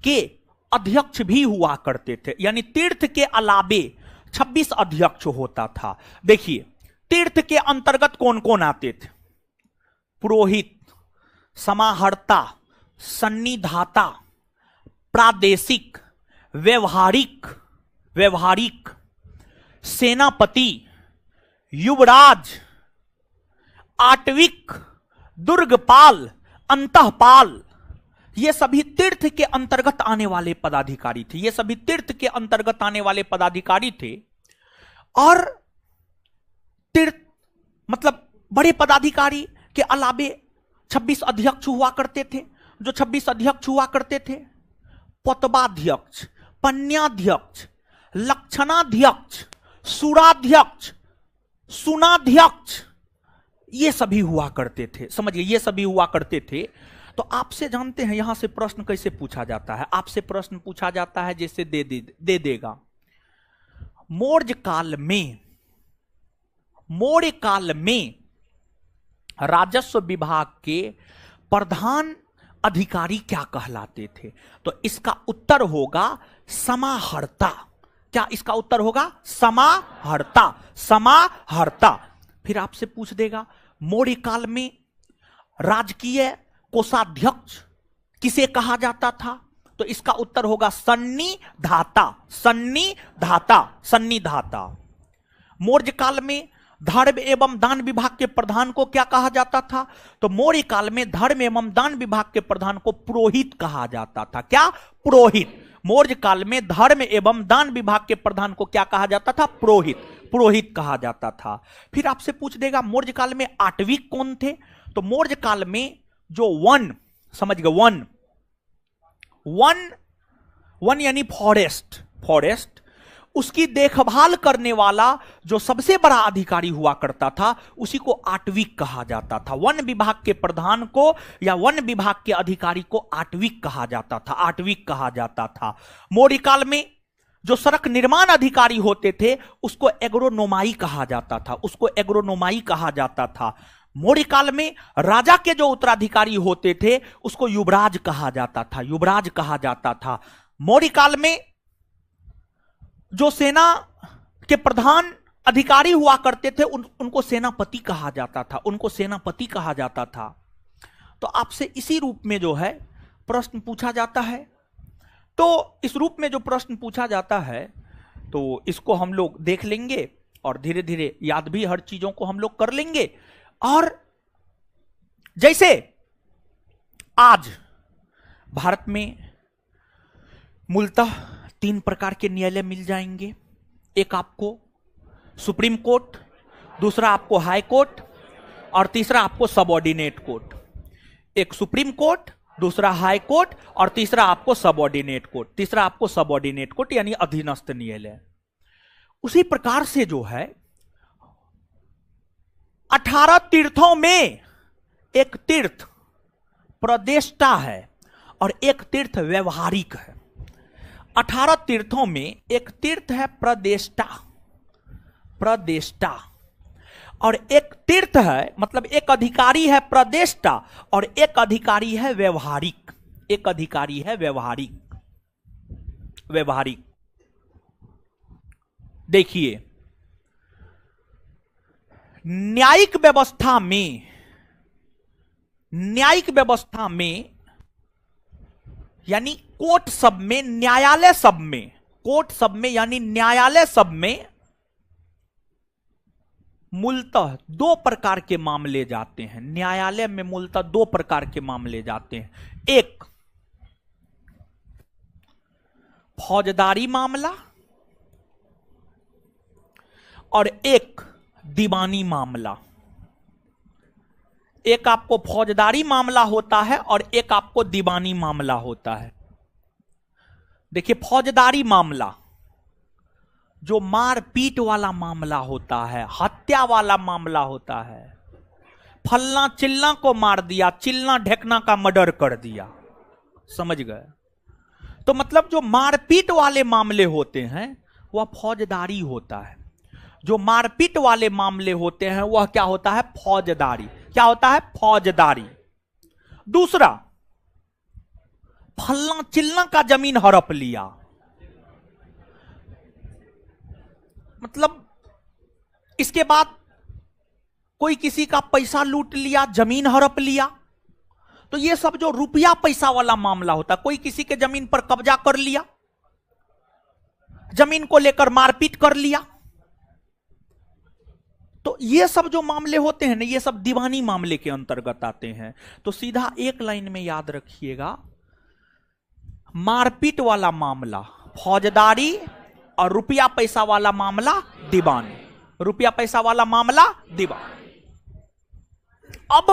के अध्यक्ष भी हुआ करते थे, यानी तीर्थ के अलावे 26 अध्यक्ष होता था। देखिए तीर्थ के अंतर्गत कौन कौन आते थे? पुरोहित, समाहर्ता, सन्निधाता, प्रादेशिक, व्यवहारिक, सेनापति, युवराज, आटविक, दुर्गपाल, अंतःपाल। ये सभी तीर्थ के अंतर्गत आने वाले पदाधिकारी थे। ये सभी तीर्थ के अंतर्गत आने वाले पदाधिकारी थे। और तीर्थ मतलब बड़े पदाधिकारी के अलावे 26 अध्यक्ष हुआ करते थे। जो 26 अध्यक्ष हुआ करते थे, पतवाध्यक्ष, पन्याध्यक्ष, लक्षणाध्यक्ष, सुराध्यक्ष, सुनाध्यक्ष, ये सभी हुआ करते थे। समझिए, ये सभी हुआ करते थे। तो आपसे जानते हैं यहां से प्रश्न कैसे पूछा जाता है? आपसे प्रश्न पूछा जाता है जैसे दे देगा, मौर्य काल में राजस्व विभाग के प्रधान अधिकारी क्या कहलाते थे? तो इसका उत्तर होगा समाहर्ता। क्या इसका उत्तर होगा? समाहर्ता। फिर आपसे पूछ देगा मौर्य काल में राजकीय कोषाध्यक्ष किसे कहा जाता था? तो इसका उत्तर होगा सन्निधाता। मौर्य काल में धर्म एवं दान विभाग के प्रधान को क्या कहा जाता था? तो मौर्य काल में धर्म एवं दान विभाग के प्रधान को पुरोहित कहा जाता था। क्या? पुरोहित। मौर्य काल में धर्म एवं दान विभाग के प्रधान को क्या कहा जाता था? पुरोहित कहा जाता था। फिर आपसे पूछ देगा मौर्य काल में आटविक कौन थे? तो मौर्य काल में जो वन, समझ गए, वन यानी फॉरेस्ट, उसकी देखभाल करने वाला जो सबसे बड़ा अधिकारी हुआ करता था, उसी को आटविक कहा जाता था। वन विभाग के प्रधान को या वन विभाग के अधिकारी को आटविक कहा जाता था। मौर्य काल में जो सड़क निर्माण अधिकारी होते थे उसको एग्रोनोमाई कहा जाता था। मौर्य काल में राजा के जो उत्तराधिकारी होते थे उसको युवराज कहा जाता था। मौर्य काल में जो सेना के प्रधान अधिकारी हुआ करते थे उनको सेनापति कहा जाता था। तो आपसे इसी रूप में जो है प्रश्न पूछा जाता है। तो इस रूप में जो प्रश्न पूछा जाता है तो इसको हम लोग देख लेंगे और धीरे धीरे याद भी हर चीजों को हम लोग कर लेंगे। और जैसे आज भारत में मूलतः 3 प्रकार के न्यायालय मिल जाएंगे। एक आपको सुप्रीम कोर्ट, दूसरा आपको हाई कोर्ट और तीसरा आपको सबऑर्डिनेट कोर्ट। एक सुप्रीम कोर्ट, दूसरा हाई कोर्ट और तीसरा आपको सबऑर्डिनेट कोर्ट यानी अधीनस्थ न्यायालय। उसी प्रकार से जो है 18 तीर्थों में एक तीर्थ प्रदेष्टा है और एक तीर्थ व्यवहारिक है। 18 तीर्थों में एक तीर्थ है प्रदेष्टा और एक तीर्थ है, मतलब एक अधिकारी है प्रदेष्टा और एक अधिकारी है व्यवहारिक। देखिए, न्यायिक व्यवस्था में यानी कोर्ट सब में, न्यायालय सब में मूलतः 2 प्रकार के मामले जाते हैं। न्यायालय में मूलतः 2 प्रकार के मामले जाते हैं। एक फौजदारी मामला और एक दीवानी मामला। एक आपको फौजदारी मामला होता है और एक आपको दीवानी मामला होता है। देखिए, फौजदारी मामला जो मारपीट वाला मामला होता है, हत्या वाला मामला होता है, फलना चिल्ला को मार दिया, चिल्ला ढेकना का मर्डर कर दिया, समझ गए, तो मतलब जो मारपीट वाले मामले होते हैं वह फौजदारी होता है। जो मारपीट वाले मामले होते हैं वह क्या होता है? फौजदारी। क्या होता है? फौजदारी। दूसरा, फलना चिलना का जमीन हड़प लिया, मतलब इसके बाद कोई किसी का पैसा लूट लिया, जमीन हड़प लिया, तो ये सब जो रुपया पैसा वाला मामला होता है, कोई किसी के जमीन पर कब्जा कर लिया, जमीन को लेकर मारपीट कर लिया, तो ये सब जो मामले होते हैं ना, ये सब दीवानी मामले के अंतर्गत आते हैं। तो सीधा एक लाइन में याद रखिएगा, मारपीट वाला मामला फौजदारी और रुपया पैसा वाला मामला दीवानी। रुपया पैसा वाला मामला दीवानी। अब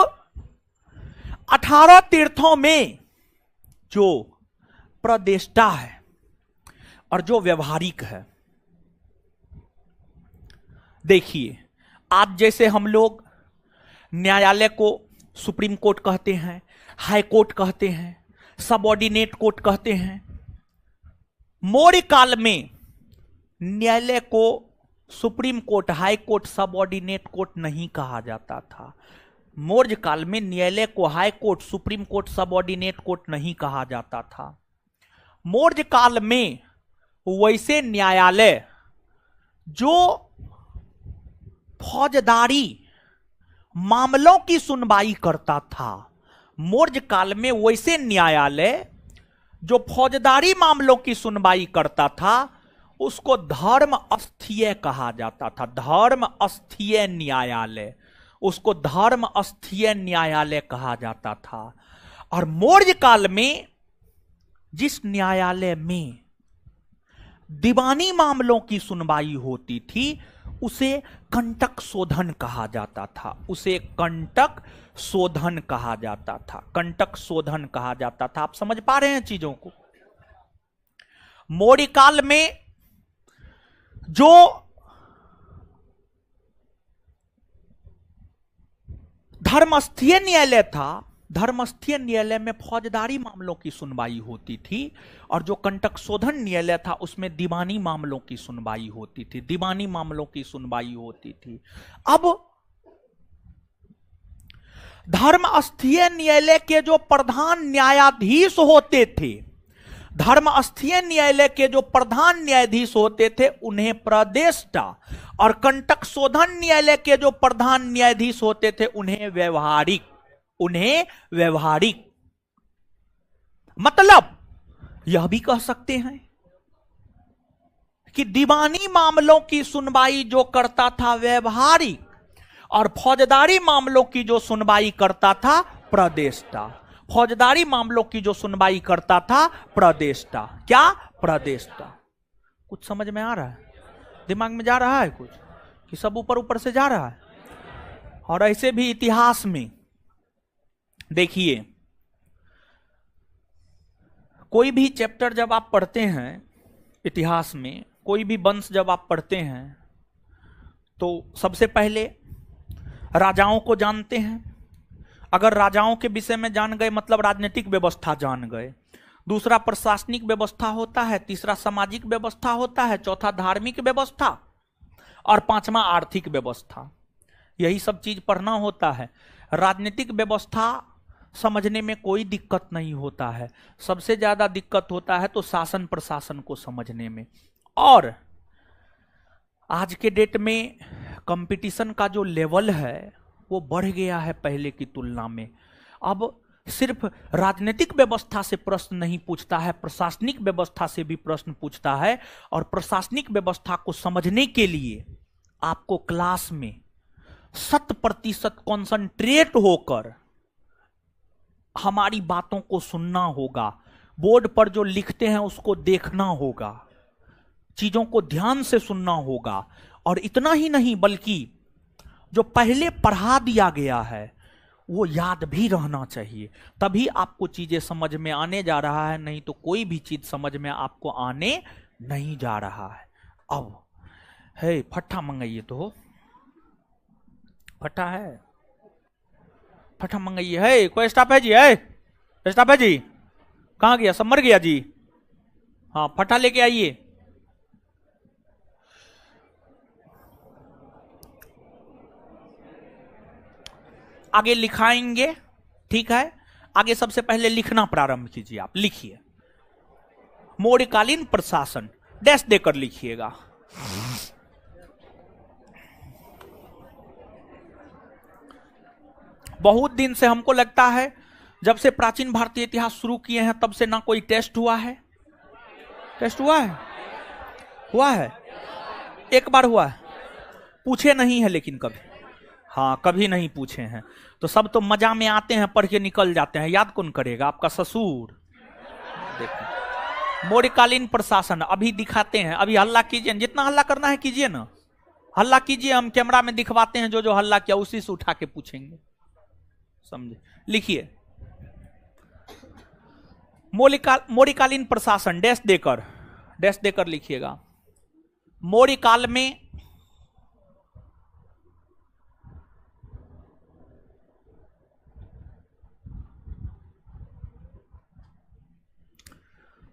18 तीर्थों में जो प्रदेष्टा है और जो व्यवहारिक है, देखिए आज जैसे हम लोग न्यायालय को सुप्रीम कोर्ट कहते हैं, हाई कोर्ट कहते हैं, सबऑर्डिनेट कोर्ट कहते हैं। मौर्य काल में न्यायालय को supreme court, high court, subordinate court नहीं कहा जाता था। मौर्य काल में न्यायालय को high court, supreme court, subordinate court नहीं कहा जाता था। मौर्य काल में वैसे न्यायालय जो फौजदारी मामलों की सुनवाई करता था, मौर्य काल में वैसे न्यायालय जो फौजदारी मामलों की सुनवाई करता था उसको धर्म अस्थीय कहा जाता था। धर्म अस्थीय न्यायालय, उसको धर्म अस्थीय न्यायालय कहा जाता था। और मौर्य काल में जिस न्यायालय में दीवानी मामलों की सुनवाई होती थी उसे कंटक शोधन कहा जाता था। उसे कंटक शोधन कहा जाता था। कंटक शोधन कहा जाता था। आप समझ पा रहे हैं चीजों को? मौर्य काल में जो धर्मस्थीय न्यायालय था, धर्मस्थीय न्यायालय में फौजदारी मामलों की सुनवाई होती थी, और जो कंटक शोधन न्यायालय था उसमें दीवानी मामलों की सुनवाई होती थी। दीवानी मामलों की सुनवाई होती थी। अब धर्मस्थीय न्यायालय के जो प्रधान न्यायाधीश होते थे, धर्मस्थीय न्यायालय के जो प्रधान न्यायाधीश होते थे उन्हें प्रदेष्टा, और कंटक शोधन न्यायालय के जो प्रधान न्यायाधीश होते थे उन्हें व्यवहारिक। उन्हें व्यवहारिक मतलब यह भी कह सकते हैं कि दीवानी मामलों की सुनवाई जो करता था व्यवहारिक, और फौजदारी मामलों की जो सुनवाई करता था प्रदेष्टा। फौजदारी मामलों की जो सुनवाई करता था प्रदेष्टा। क्या? प्रदेष्टा। कुछ समझ में आ रहा है? दिमाग में जा रहा है कुछ, कि सब ऊपर ऊपर से जा रहा है? और ऐसे भी इतिहास में देखिए, कोई भी चैप्टर जब आप पढ़ते हैं इतिहास में, कोई भी वंश जब आप पढ़ते हैं तो सबसे पहले राजाओं को जानते हैं। अगर राजाओं के विषय में जान गए मतलब राजनीतिक व्यवस्था जान गए। दूसरा प्रशासनिक व्यवस्था होता है, तीसरा सामाजिक व्यवस्था होता है, चौथा धार्मिक व्यवस्था, और पांचवा आर्थिक व्यवस्था। यही सब चीज पढ़ना होता है। राजनीतिक व्यवस्था समझने में कोई दिक्कत नहीं होता है, सबसे ज्यादा दिक्कत होता है तो शासन प्रशासन को समझने में। और आज के डेट में कंपटीशन का जो लेवल है वो बढ़ गया है पहले की तुलना में। अब सिर्फ राजनीतिक व्यवस्था से प्रश्न नहीं पूछता है, प्रशासनिक व्यवस्था से भी प्रश्न पूछता है। और प्रशासनिक व्यवस्था को समझने के लिए आपको क्लास में 100% कॉन्सेंट्रेट होकर हमारी बातों को सुनना होगा। बोर्ड पर जो लिखते हैं उसको देखना होगा, चीजों को ध्यान से सुनना होगा। और इतना ही नहीं बल्कि जो पहले पढ़ा दिया गया है वो याद भी रहना चाहिए, तभी आपको चीजें समझ में आने जा रहा है, नहीं तो कोई भी चीज समझ में आपको आने नहीं जा रहा है। अब है फट्टा मंगाइए, तो फट्टा है, फट्टा मंगाइए। है कोई स्टाफ है जी? है स्टाफ है जी? कहां गया? सब मर गया जी? हाँ फटा लेके आइए। आगे लिखाएंगे, ठीक है। आगे सबसे पहले लिखना प्रारंभ कीजिए। आप लिखिए मौर्यकालीन प्रशासन, डैश देकर लिखिएगा। बहुत दिन से हमको लगता है, जब से प्राचीन भारतीय इतिहास शुरू किए हैं तब से ना कोई टेस्ट हुआ है। टेस्ट हुआ है? हुआ है? एक बार हुआ है? पूछे नहीं है लेकिन कभी? हाँ कभी नहीं पूछे हैं। तो सब तो मजा में आते हैं, पढ़ के निकल जाते हैं, याद कौन करेगा? आपका ससुर। देखो मौर्यकालीन प्रशासन अभी दिखाते हैं। अभी हल्ला कीजिए, जितना हल्ला करना है कीजिए ना, हल्ला कीजिए। हम कैमरा में दिखवाते हैं, जो जो हल्ला किया उसी से उठा के पूछेंगे, समझे? लिखिए मौर्यकालीन प्रशासन, डैश देकर लिखिएगा। मौर्य काल में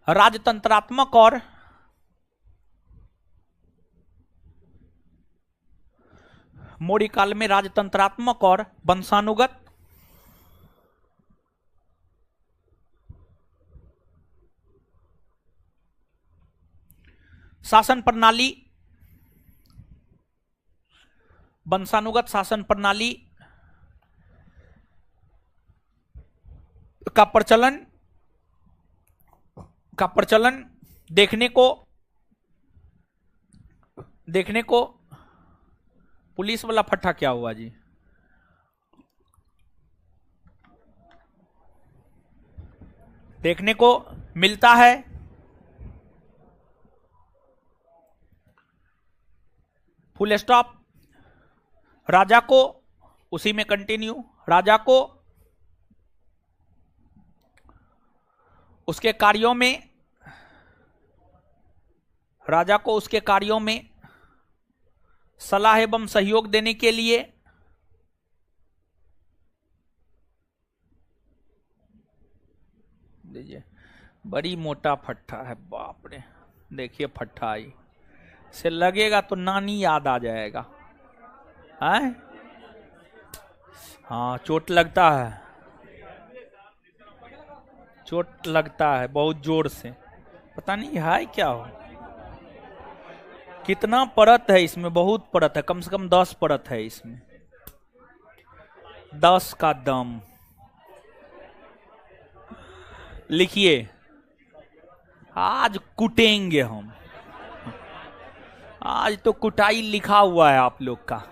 राजतंत्रात्मक और मौर्य काल में राजतंत्रात्मक और वंशानुगत शासन प्रणाली, वंशानुगत शासन प्रणाली का प्रचलन देखने को पुलिस वाला फट्टा क्या हुआ जी? देखने को मिलता है। Full stop. राजा को, उसी में कंटिन्यू, राजा को उसके कार्यों में सलाह एवं सहयोग देने के लिए दीजिए। बड़ी मोटा फट्टा है, बाप रे। देखिए फट्टा आई से लगेगा तो नानी याद आ जाएगा। है? हाँ चोट लगता है, चोट लगता है बहुत जोर से। पता नहीं है क्या हो, कितना परत है इसमें? बहुत परत है, कम से कम 10 परत है इसमें। 10 का दम। लिखिए आज कुटेंगे हम। आज तो कुटाई लिखा हुआ है आप लोग का।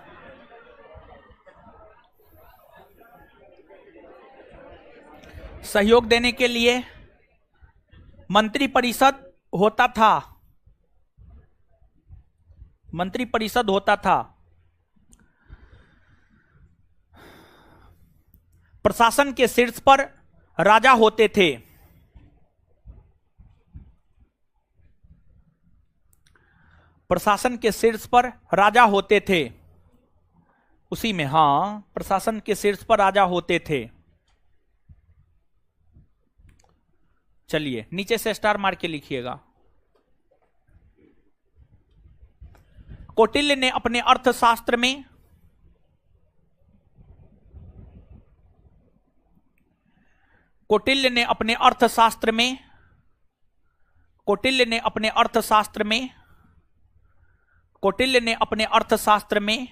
सहयोग देने के लिए मंत्रिपरिषद होता था। मंत्रिपरिषद होता था। प्रशासन के शीर्ष पर राजा होते थे। प्रशासन के शीर्ष पर राजा होते थे। उसी में, हाँ, प्रशासन के शीर्ष पर राजा होते थे। चलिए नीचे से स्टार मार के लिखिएगा। कौटिल्य ने अपने अर्थशास्त्र में कौटिल्य ने अपने अर्थशास्त्र में कौटिल्य ने अपने अर्थशास्त्र में कौटिल्य ने अपने अर्थशास्त्र में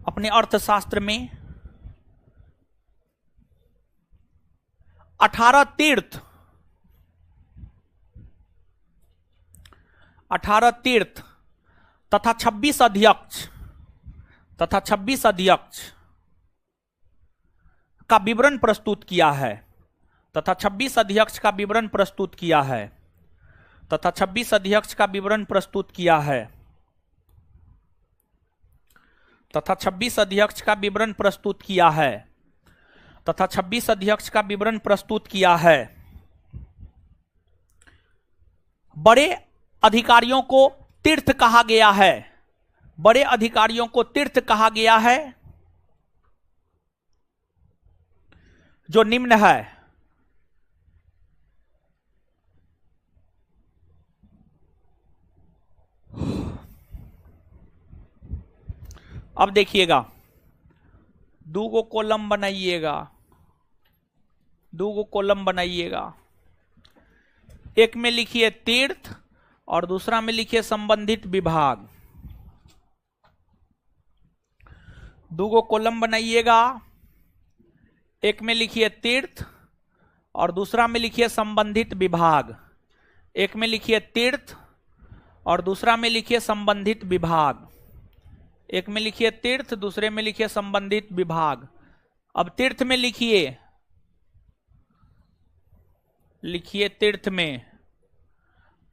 अपने अर्थशास्त्र में 18 तीर्थ 18 तीर्थ तथा 26 अध्यक्ष का विवरण प्रस्तुत किया है। तथा 26 अध्यक्ष का विवरण प्रस्तुत किया है। तथा 26 अध्यक्ष का विवरण प्रस्तुत किया है। तथा 26 अध्यक्ष का विवरण प्रस्तुत किया है। तथा 26 अध्यक्ष का विवरण प्रस्तुत किया है। बड़े अधिकारियों को तीर्थ कहा गया है। बड़े अधिकारियों को तीर्थ कहा गया है जो निम्न है। अब देखिएगा, दो गो कॉलम बनाइएगा, दो गो कॉलम बनाइएगा। एक में लिखिए तीर्थ और दूसरा में लिखिए संबंधित विभाग। दो गो कॉलम बनाइएगा, एक में लिखिए तीर्थ और दूसरा में लिखिए संबंधित विभाग। एक में लिखिए तीर्थ और दूसरा में लिखिए संबंधित विभाग। एक में लिखिए तीर्थ, दूसरे में लिखिए संबंधित विभाग। अब तीर्थ में लिखिए, लिखिए तीर्थ में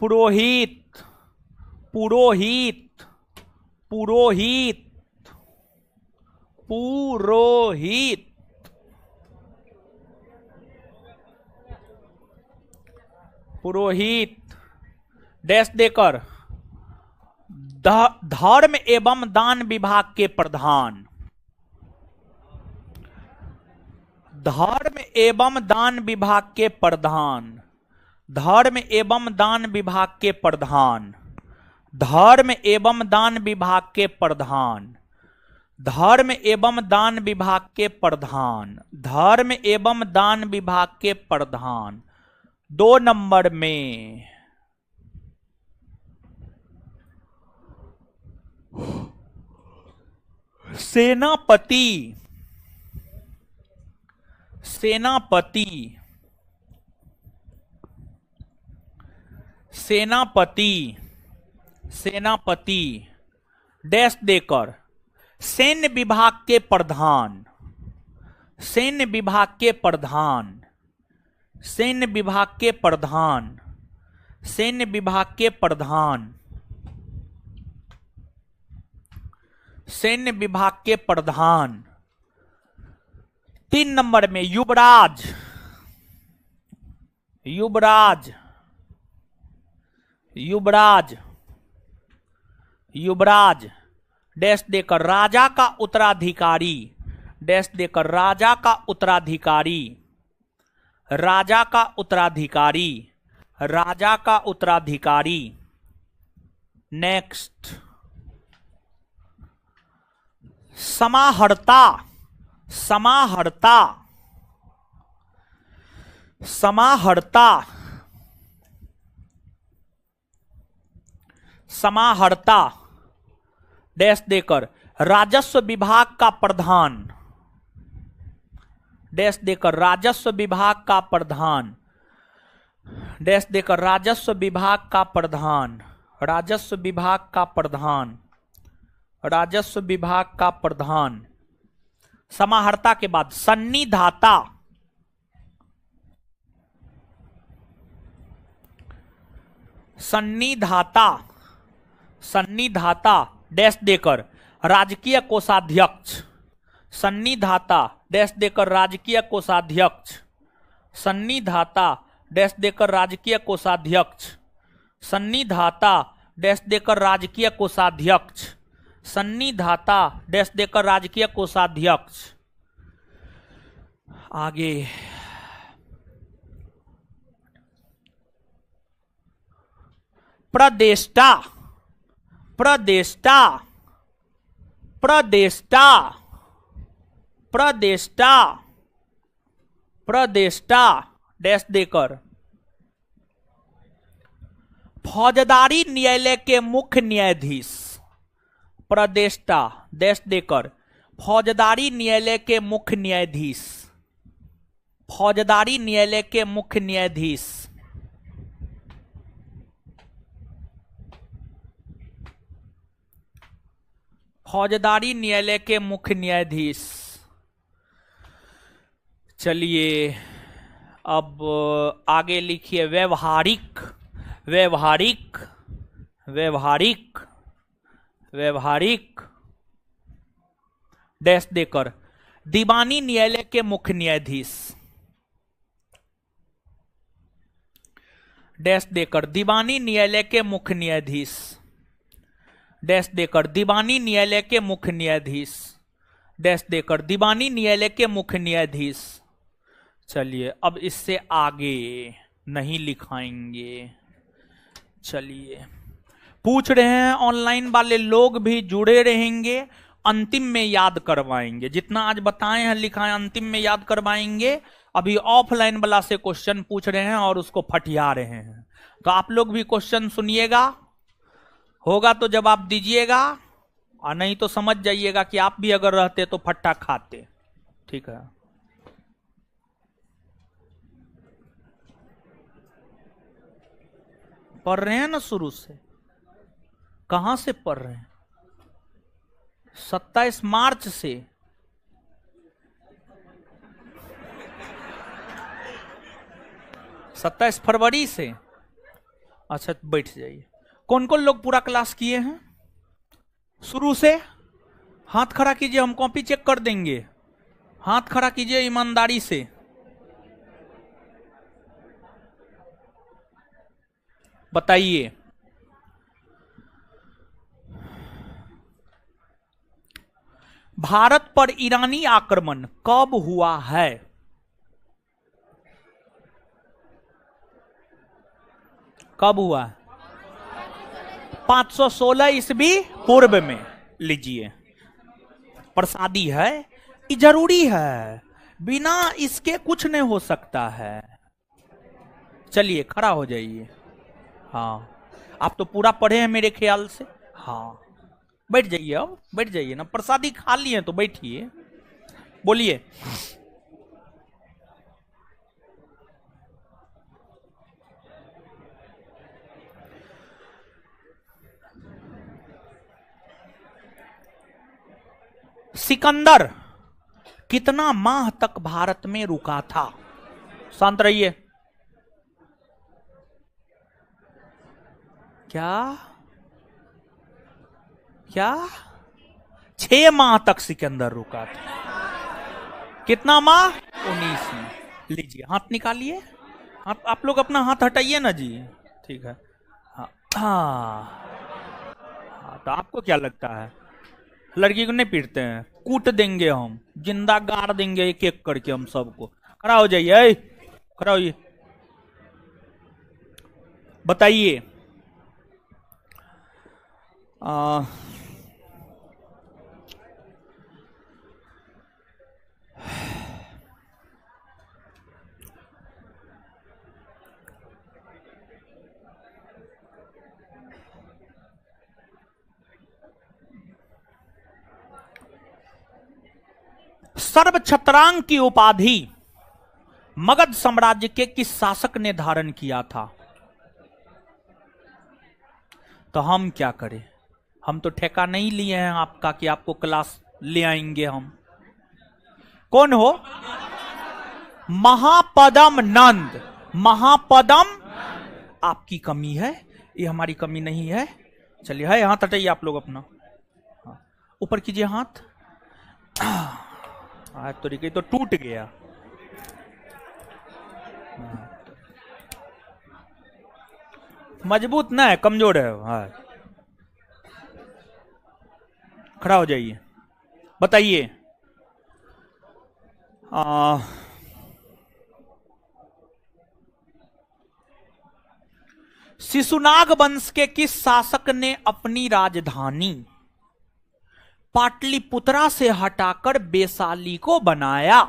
पुरोहित, पुरोहित, पुरोहित, पुरोहित। पुरोहित डैश देकर धर्म एवं दान विभाग के प्रधान। धर्म एवं दान विभाग के प्रधान। धर्म एवं दान विभाग के प्रधान। धर्म एवं दान विभाग के प्रधान। धर्म एवं दान विभाग के प्रधान। धर्म एवं दान विभाग के प्रधान। 2 नंबर में सेनापति। सेनापति। सेनापति। सेनापति डैश देकर सैन्य विभाग के प्रधान। सैन्य विभाग के प्रधान। सैन्य विभाग के प्रधान। सैन्य विभाग के प्रधान। सैन्य विभाग के प्रधान। 3 नंबर में युवराज। युवराज। युवराज। युवराज डैश देकर राजा का उत्तराधिकारी। डैश देकर राजा का उत्तराधिकारी। राजा का उत्तराधिकारी। राजा का उत्तराधिकारी। नेक्स्ट समाहर्ता। समाहर्ता। समाहर्ता। समाहर्ता डैश देकर राजस्व विभाग का प्रधान। डैश देकर राजस्व विभाग का प्रधान। डैश देकर राजस्व विभाग का प्रधान। राजस्व विभाग का प्रधान। राजस्व विभाग का प्रधान। समाहर्ता के बाद सन्निधाता। सन्निधाता। सन्निधाता डैश देकर राजकीय कोषाध्यक्ष। सन्निधाता डैश देकर राजकीय कोषाध्यक्ष। सन्निधाता डैश देकर राजकीय कोषाध्यक्ष। सन्निधाता डैश देकर राजकीय कोषाध्यक्ष। सन्निधाता डैश देकर राजकीय कोषाध्यक्ष। आगे प्रदेष्टा। प्रदेष्टा। प्रदेष्टा। प्रदेष्टा। प्रदेष्टा डैश देकर फौजदारी न्यायालय के मुख्य न्यायाधीश। प्रदेष्टा डैश देकर फौजदारी न्यायालय के मुख्य न्यायाधीश। फौजदारी न्यायालय के मुख्य न्यायाधीश। फौजदारी न्यायालय के मुख्य न्यायाधीश। चलिए अब आगे लिखिए व्यवहारिक। व्यवहारिक। व्यवहारिक। व्यवहारिक डैश देकर दीवानी न्यायालय के मुख्य न्यायाधीश। डैश देकर दीवानी न्यायालय के मुख्य न्यायाधीश। डैश देकर दीवानी न्यायालय के मुख्य न्यायाधीश। डैश देकर दीवानी न्यायालय के मुख्य न्यायाधीश। चलिए अब इससे आगे नहीं लिखाएंगे। चलिए पूछ रहे हैं, ऑनलाइन वाले लोग भी जुड़े रहेंगे अंतिम में याद करवाएंगे। जितना आज बताए हैं लिखा है अंतिम में याद करवाएंगे। अभी ऑफलाइन वाला से क्वेश्चन पूछ रहे हैं और उसको फटिया रहे हैं, तो आप लोग भी क्वेश्चन सुनिएगा, होगा तो जवाब दीजिएगा, और नहीं तो समझ जाइएगा कि आप भी अगर रहते तो फट्टा खाते। ठीक है, पढ़ रहे हैं ना शुरू से? कहां से पढ़ रहे हैं? 27 मार्च से। सत्ताईस फरवरी से। अच्छा बैठ जाइए। कौन कौन लोग पूरा क्लास किए हैं शुरू से? हाथ खड़ा कीजिए, हम कॉपी चेक कर देंगे। हाथ खड़ा कीजिए ईमानदारी से। बताइए, भारत पर ईरानी आक्रमण कब हुआ है? कब हुआ? 516 ईस्वी पूर्व में। लीजिए, प्रसादी है, ये जरूरी है, बिना इसके कुछ नहीं हो सकता है। चलिए खड़ा हो जाइए। हाँ, आप तो पूरा पढ़े हैं मेरे ख्याल से। हाँ बैठ जाइए, अब बैठ जाइए ना, प्रसादी खा लिए तो बैठिए। बोलिए। सिकंदर कितना माह तक भारत में रुका था? शांत रहिए। क्या क्या? 6 माह तक सिकंदर रुका था। कितना माह? 19 में। लीजिए हाथ निकालिए। आप लोग अपना हाथ हटाइए ना जी। ठीक है। हाँ हाँ, तो आपको क्या लगता है लड़की को नहीं पीटते हैं? कूट देंगे हम, जिंदा गाड़ देंगे एक एक करके हम सबको। खड़ा हो जाइए, खड़ा होइए। बताइए, सर्वछत्रांक की उपाधि मगध साम्राज्य के किस शासक ने धारण किया था? तो हम क्या करें, हम तो ठेका नहीं लिए हैं आपका कि आपको क्लास ले आएंगे हम। कौन हो? महापदम नंद। महापदम आपकी कमी है, ये हमारी कमी नहीं है। चलिए है, हाथ हटाइए आप लोग अपना, ऊपर कीजिए हाथ। तरीके तो टूट गया। मजबूत ना है, कमजोर है। हाँ, खड़ा हो जाइए। बताइए, शिशुनाग वंश के किस शासक ने अपनी राजधानी पाटलिपुत्रा से हटाकर वैशाली को बनाया?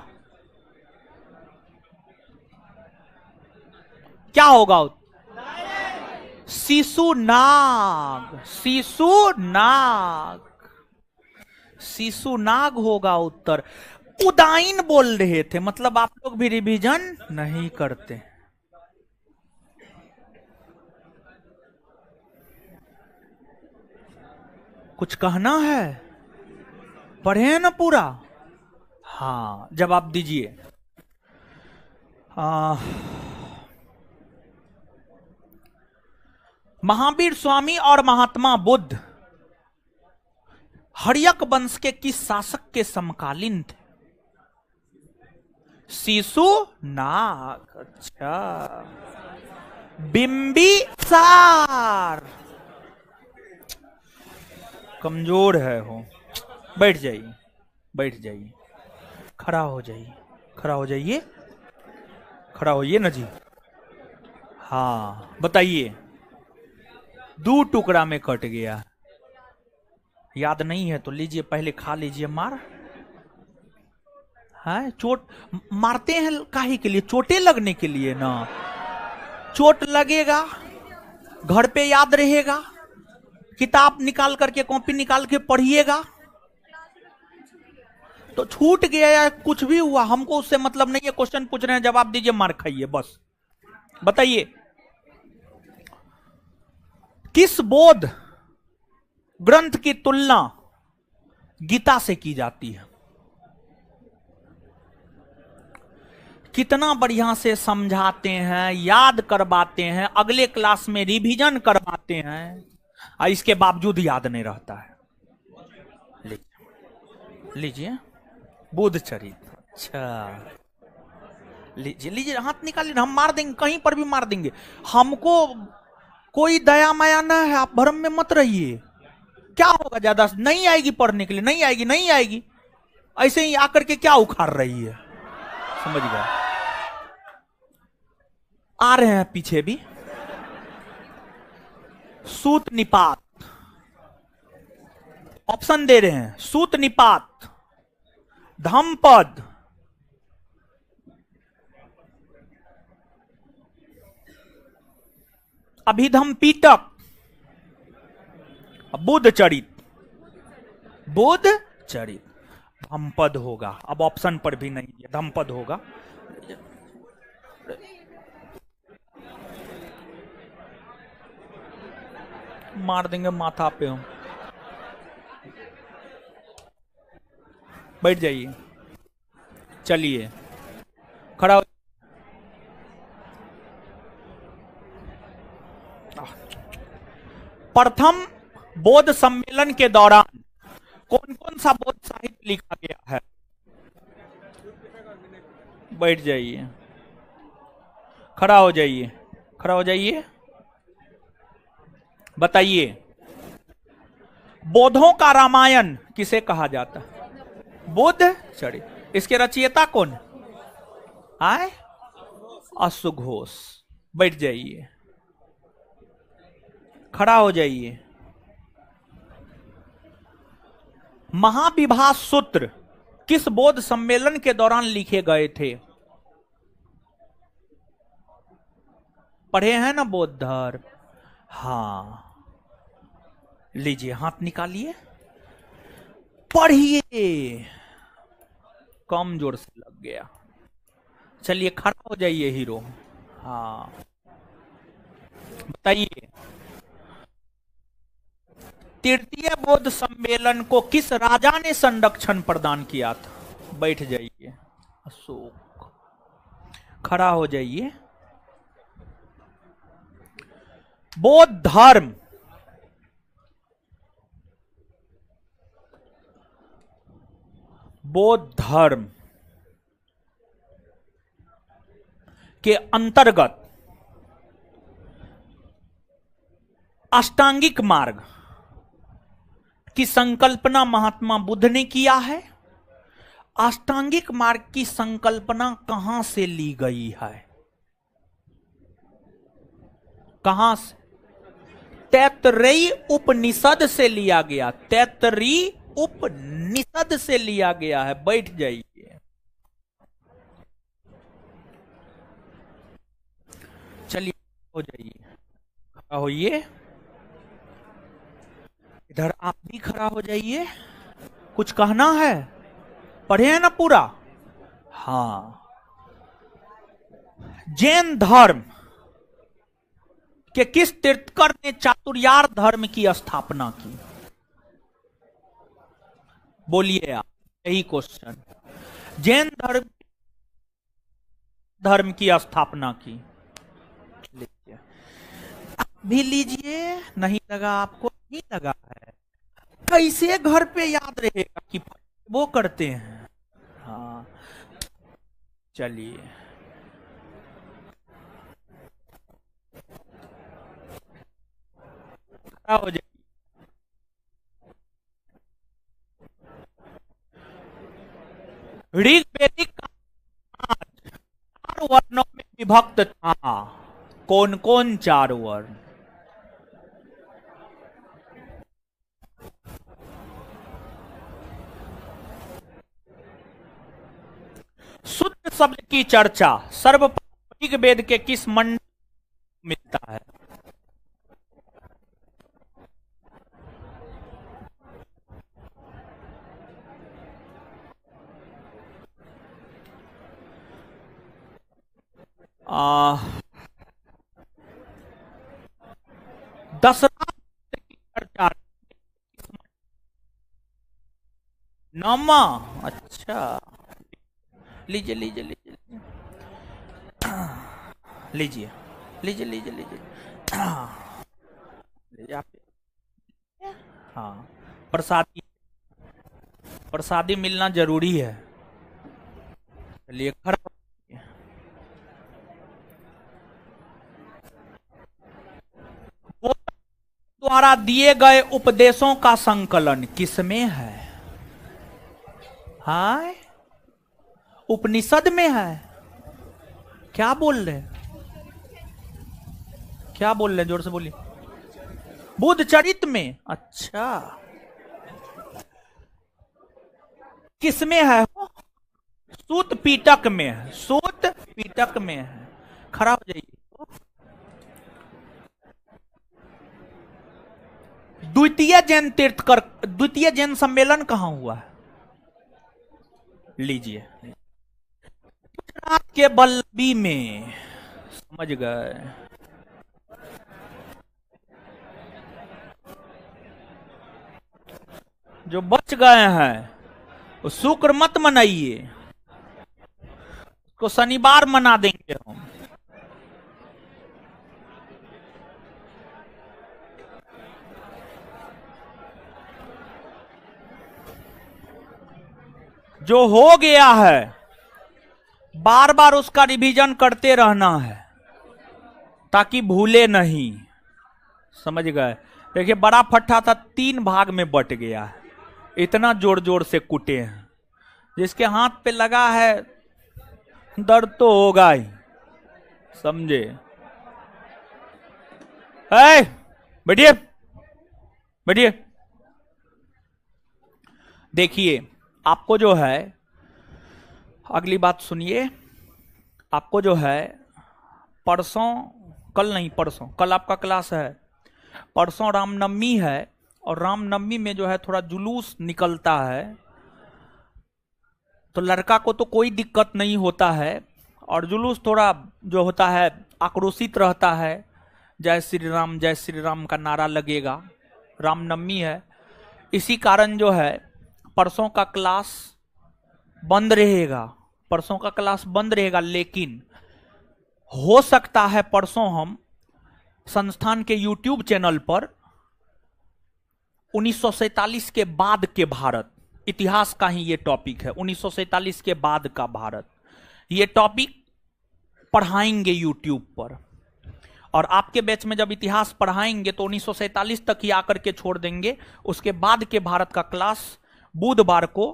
क्या होगा? शिशुनाग। शिशुनाग, शिशुनाग होगा उत्तर। उदाइन बोल रहे थे, मतलब आप लोग भी रिवीजन नहीं करते। कुछ कहना है? पढ़े हैं ना पूरा? हाँ, जवाब दीजिए। महावीर स्वामी और महात्मा बुद्ध हर्यक वंश के किस शासक के समकालीन थे? शिशुनाग। अच्छा, बिंबिसार। कमजोर है हो। बैठ जाइए, बैठ जाइए, खड़ा हो जाइए, खड़ा हो जाइए, खड़ा होइए ना जी। हाँ बताइए। 2 टुकड़ा में कट गया, याद नहीं है तो लीजिए, पहले खा लीजिए मार। है चोट मारते हैं काहे के लिए? चोटें लगने के लिए ना। चोट लगेगा, घर पे याद रहेगा, किताब निकाल करके, कॉपी निकाल के पढ़िएगा। तो छूट गया या कुछ भी हुआ, हमको उससे मतलब नहीं है। क्वेश्चन पूछ रहे हैं, जवाब दीजिए, मार खाइए बस। बताइए, किस बोध ग्रंथ की तुलना गीता से की जाती है? कितना बढ़िया से समझाते हैं, याद करवाते हैं, अगले क्लास में रिवीजन करवाते हैं, और इसके बावजूद याद नहीं रहता है। लीजिए बुध चरित्र। अच्छा लीजिए लीजिए, हाथ निकालिए, हम मार देंगे, कहीं पर भी मार देंगे। हमको कोई दया माया ना है, आप भ्रम में मत रहिए। क्या होगा, ज्यादा नहीं आएगी पढ़ने के लिए, नहीं आएगी, नहीं आएगी, ऐसे ही आकर के क्या उखाड़ रही है, समझ गए? आ रहे हैं पीछे भी। सूत निपात, ऑप्शन दे रहे हैं, सूत निपात, धम्मपद, अभिधम पीटक, बुध चरित। बुध चरित धम्मपद होगा। अब ऑप्शन पर भी नहीं है, धम्मपद होगा। मार देंगे माथा पे हम। बैठ जाइए, चलिए खड़ा हो। प्रथम बौद्ध सम्मेलन के दौरान कौन कौन सा बौद्ध साहित्य लिखा गया है? बैठ जाइए, खड़ा हो जाइए, खड़ा हो जाइए। बताइए, बौद्धों का रामायण किसे कहा जाता है? बुद्ध चरित। इसके रचयिता कौन आए? अश्वघोष। बैठ जाइए, खड़ा हो जाइए। महाविभास सूत्र किस बौद्ध सम्मेलन के दौरान लिखे गए थे? पढ़े हैं ना बौद्ध धर्म? हाँ, लीजिए हाथ निकालिए, पढ़िए। कम जोर से लग गया। चलिए खड़ा हो जाइए हीरो। हाँ बताइए, तृतीय बौद्ध सम्मेलन को किस राजा ने संरक्षण प्रदान किया था? बैठ जाइए, अशोक। खड़ा हो जाइए। बौद्ध धर्म के अंतर्गत अष्टांगिक मार्ग की संकल्पना महात्मा बुद्ध ने किया है। अष्टांगिक मार्ग की संकल्पना कहां से ली गई है? कहां से? तैत्तरीय उपनिषद से लिया गया। तैत्तरीय उपनिषद से लिया गया है। बैठ जाइए, चलिए हो जाइए, खड़ा होइए। इधर आप भी खड़ा हो जाइए। कुछ कहना है? पढ़े हैं ना पूरा? हाँ। जैन धर्म के किस तीर्थंकर ने चातुर्यार धर्म की स्थापना की? बोलिए आप, यही क्वेश्चन। जैन धर्म की स्थापना की। लीजिए, आप भी लीजिए। नहीं लगा आपको? नहीं लगा है? कैसे घर पे याद रहेगा कि वो करते हैं? हाँ चलिए, खड़ा हो जाइए। ऋग्वेदिक समाज 4 वर्णों में विभक्त था। कौन कौन 4 वर्ण? शब्द की चर्चा सर्वप्रथम ऋग्वेद के किस मंडल में मिलता है? दशरथ की चर्चा नमा। अच्छा, लीजिए लीजिए लीजिए लीजिए लीजिए लीजिए लीजिए लीजिए आप। हाँ, प्रसादी प्रसादी मिलना जरूरी है। चलिए, खड़ा वो द्वारा दिए गए उपदेशों का संकलन किसमें है? हाँ, उपनिषद में है। क्या बोल रहे हैं? क्या बोल रहे हैं? जोर से बोलिए। बुद्ध चरित में। अच्छा, किसमें है? सूत पीटक में है। सूत पीटक में है। खड़ा हो जाइए। द्वितीय जैन तीर्थकर, द्वितीय जैन सम्मेलन कहां हुआ है? लीजिए, गुजरात के बल्लभी में। समझ गए? जो बच गए हैं वो शुक्र मत मनाइए, उसको शनिवार मना देंगे हम। जो हो गया है बार बार उसका रिवीजन करते रहना है ताकि भूले नहीं। समझ गए? देखिए, बड़ा फट्टा था, 3 भाग में बट गया है। इतना जोर जोर से कूटे हैं, जिसके हाथ पे लगा है दर्द तो होगा ही। समझे? बैठिए बैठिए। देखिए, आपको जो है, अगली बात सुनिए। आपको जो है परसों, कल नहीं परसों, कल आपका क्लास है, परसों रामनवमी है, और रामनवमी में जो है थोड़ा जुलूस निकलता है। तो लड़का को तो कोई दिक्कत नहीं होता है, और जुलूस थोड़ा जो होता है आक्रोशित रहता है। जय श्री राम का नारा लगेगा। रामनवमी है, इसी कारण जो है परसों का क्लास बंद रहेगा। परसों का क्लास बंद रहेगा, लेकिन हो सकता है परसों हम संस्थान के YouTube चैनल पर 1947 के बाद के भारत, इतिहास का ही ये टॉपिक है, 1947 के बाद का भारत, ये टॉपिक पढ़ाएंगे YouTube पर। और आपके बैच में जब इतिहास पढ़ाएंगे तो 1947 तक ही आकर के छोड़ देंगे। उसके बाद के भारत का क्लास बुधवार को,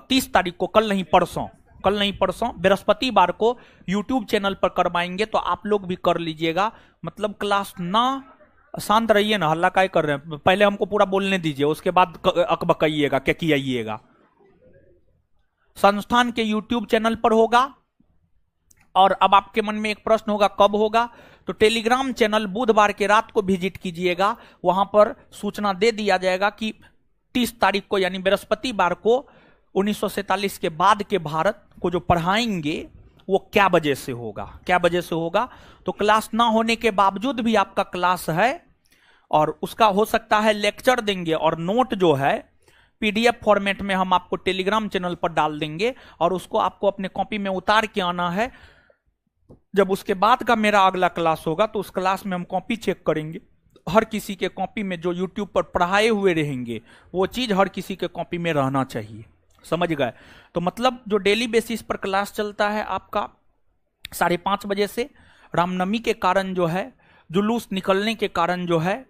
30 तारीख को, कल नहीं परसों बृहस्पतिवार को YouTube चैनल पर करवाएंगे। तो आप लोग भी कर लीजिएगा। मतलब क्लास ना, शांत रहिए ना, हल्ला काय कर रहे हैं? पहले हमको पूरा बोलने दीजिए, उसके बाद अकबकाइएगा, क्या कियाइएगा। संस्थान के YouTube चैनल पर होगा। और अब आपके मन में एक प्रश्न होगा, कब होगा? तो टेलीग्राम चैनल बुधवार के रात को विजिट कीजिएगा, वहां पर सूचना दे दिया जाएगा कि 30 तारीख को यानी बृहस्पतिवार को 1947 के बाद के भारत को जो पढ़ाएंगे वो क्या वजह से होगा। तो क्लास ना होने के बावजूद भी आपका क्लास है, और उसका हो सकता है लेक्चर देंगे, और नोट जो है PDF फॉर्मेट में हम आपको टेलीग्राम चैनल पर डाल देंगे, और उसको आपको अपने कॉपी में उतार के आना है। जब उसके बाद का मेरा अगला क्लास होगा तो उस क्लास में हम कॉपी चेक करेंगे। हर किसी के कॉपी में जो YouTube पर पढ़ाए हुए रहेंगे वो चीज हर किसी के कॉपी में रहना चाहिए। समझ गए? तो मतलब जो डेली बेसिस पर क्लास चलता है आपका 5:30 बजे से, रामनवमी के कारण जो है, जुलूस निकलने के कारण जो है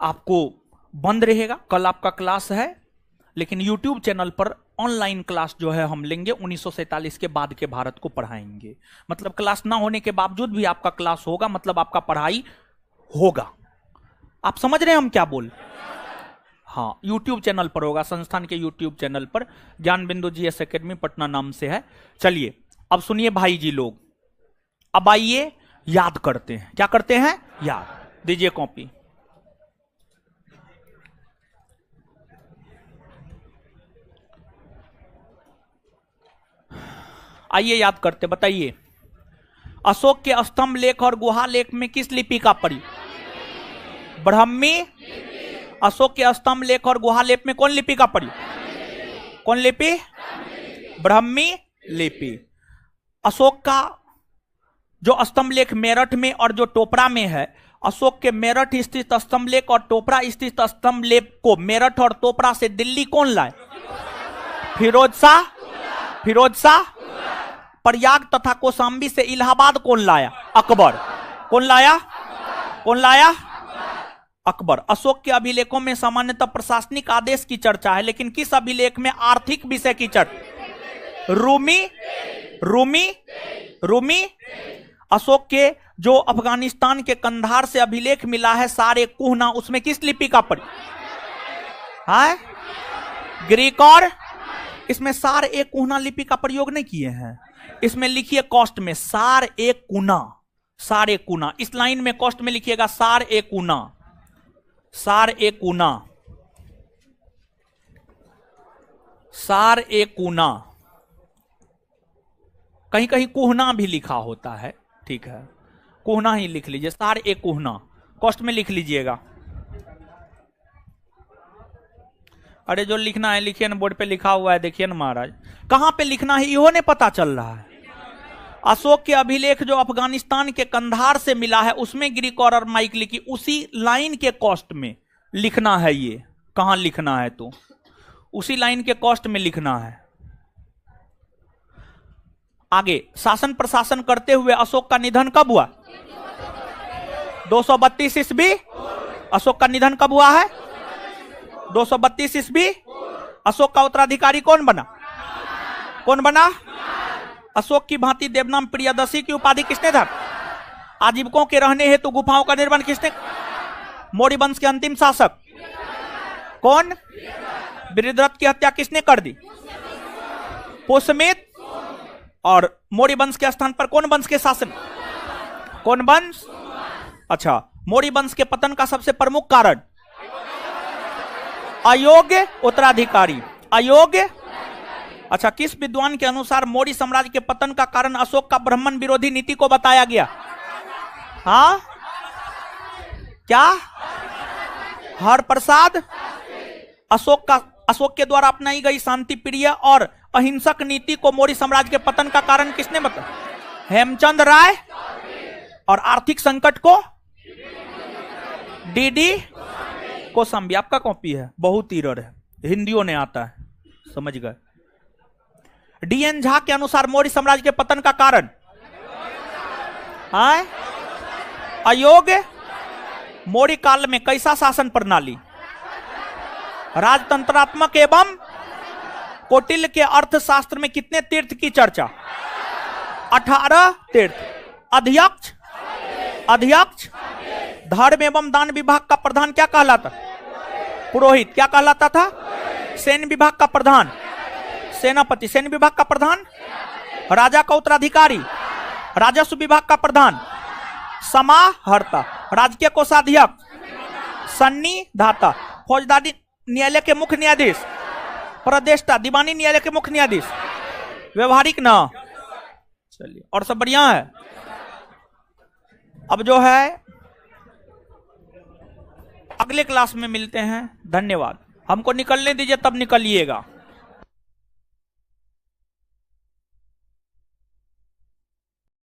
आपको बंद रहेगा। कल आपका क्लास है, लेकिन YouTube चैनल पर ऑनलाइन क्लास जो है हम लेंगे, 1947 के बाद के भारत को पढ़ाएंगे। मतलब क्लास ना होने के बावजूद भी आपका क्लास होगा, मतलब आपका पढ़ाई होगा। आप समझ रहे हैं हम क्या बोल? हाँ, YouTube चैनल पर होगा, संस्थान के YouTube चैनल पर, ज्ञान बिंदु GS एकेडमी पटना नाम से है। चलिए, अब सुनिए भाई जी लोग, अब आइए याद करते हैं। क्या करते हैं? याद। दीजिए कॉपी। आइए याद करते। बताइए, अशोक के स्तंभ लेख और गुहा लेख में किस लिपि का प्रयोग? ब्राह्मी। अशोक के स्तंभ लेख और गुहा लेख में कौन लिपि का प्रयोग? कौन लिपि? ब्राह्मी लिपि। अशोक का जो स्तंभ लेख मेरठ में और जो टोपरा में है, अशोक के मेरठ स्थित स्तंभ लेख और टोपरा स्थित स्तंभ लेख को मेरठ और टोपरा से दिल्ली कौन लाए? फिरोज शाह। फिरोज शाह। प्रयाग तथा कौशाम्बी से इलाहाबाद कौन लाया? अकबर। कौन लाया? कौन लाया? अकबर। अशोक के अभिलेखों में सामान्यतः प्रशासनिक आदेश की चर्चा है, लेकिन किस अभिलेख में आर्थिक विषय की चर्चा? रूमी। रूमी। रूमी। अशोक के जो अफगानिस्तान के कंधार से अभिलेख मिला है सारे कुहना, उसमें किस लिपि का प्रयोग है? ग्रीक। और इसमें सार एक कुहना लिपि का प्रयोग नहीं किए हैं। इसमें लिखिए कॉस्ट में सार एक कुना। सार एक कुना। इस लाइन में कॉस्ट में लिखिएगा सार एक कुना। सार एक कुना। सार एक कुना। कहीं कहीं कुहना भी लिखा होता है, ठीक है, कुहना ही लिख लीजिए। सार एक कुहना कॉस्ट में लिख लीजिएगा। अरे जो लिखना है लिखिए ना, बोर्ड पे लिखा हुआ है, देखिए ना महाराज, कहां पे लिखना है इहो नहीं पता चल रहा है। अशोक के अभिलेख जो अफगानिस्तान के कंधार से मिला है उसमें ग्रीक और अरमाइक लिखी, उसी लाइन के कॉस्ट में लिखना है। ये कहां लिखना है? तो उसी लाइन के कॉस्ट में लिखना है। आगे, शासन प्रशासन करते हुए अशोक का निधन कब हुआ? 232 ईस्वी। अशोक का निधन कब हुआ है? 232 ईस्वी। अशोक का उत्तराधिकारी कौन बना? कौन बना? अशोक की भांति देवनाम प्रियदर्शी की उपाधि किसने था? आजीविकों के रहने हेतु गुफाओं का निर्माण किसने? मौर्य वंश के अंतिम शासक कौन? बृहद्रथ की हत्या किसने कर दी? पुष्यमित्र। और मौर्य वंश के स्थान पर कौन वंश के शासन? कौन वंश? अच्छा, मौर्य वंश के पतन का सबसे प्रमुख कारण? अयोग्य उत्तराधिकारी। अयोग्य। अच्छा, किस विद्वान के अनुसार मौर्य साम्राज्य के पतन का कारण अशोक का ब्राह्मण विरोधी नीति को बताया गया? हाँ, क्या? हरप्रसाद। अशोक के द्वारा अपनाई गई शांति प्रिय और अहिंसक नीति को मौर्य साम्राज्य के पतन का कारण किसने बताया? हेमचंद राय। और आर्थिक संकट को डीडी कौशाम्बी। आपका कॉपी है, बहुत एरर है, हिंदियों ने आता है, समझ गए। डीएन झा के अनुसार मौर्य साम्राज्य के पतन का कारण अयोग्य। मौर्य काल में कैसा शासन प्रणाली? राजतंत्रात्मक एवं। कौटिल्य के अर्थशास्त्र में कितने तीर्थ की चर्चा? 18 तीर्थ। अध्यक्ष। अध्यक्ष। धर्म एवं दान विभाग का प्रधान क्या कहलाता? पुरोहित। क्या कहलाता था? सैन्य विभाग का प्रधान सेनापति। सैन्य विभाग का प्रधान राजा का उत्तराधिकारी। राजस्व विभाग का प्रधान समाहर्ता। राजकीय कोषाध्यक्ष सन्निधाता। फौजदारी न्यायालय के मुख्य न्यायाधीश प्रदेष्टा। दीवानी न्यायालय के मुख्य न्यायाधीश व्यवहारिक ना। चलिए, और सब बढ़िया है। अब जो है अगले क्लास में मिलते हैं। धन्यवाद। हमको निकलने दीजिए, तब निकलिएगा।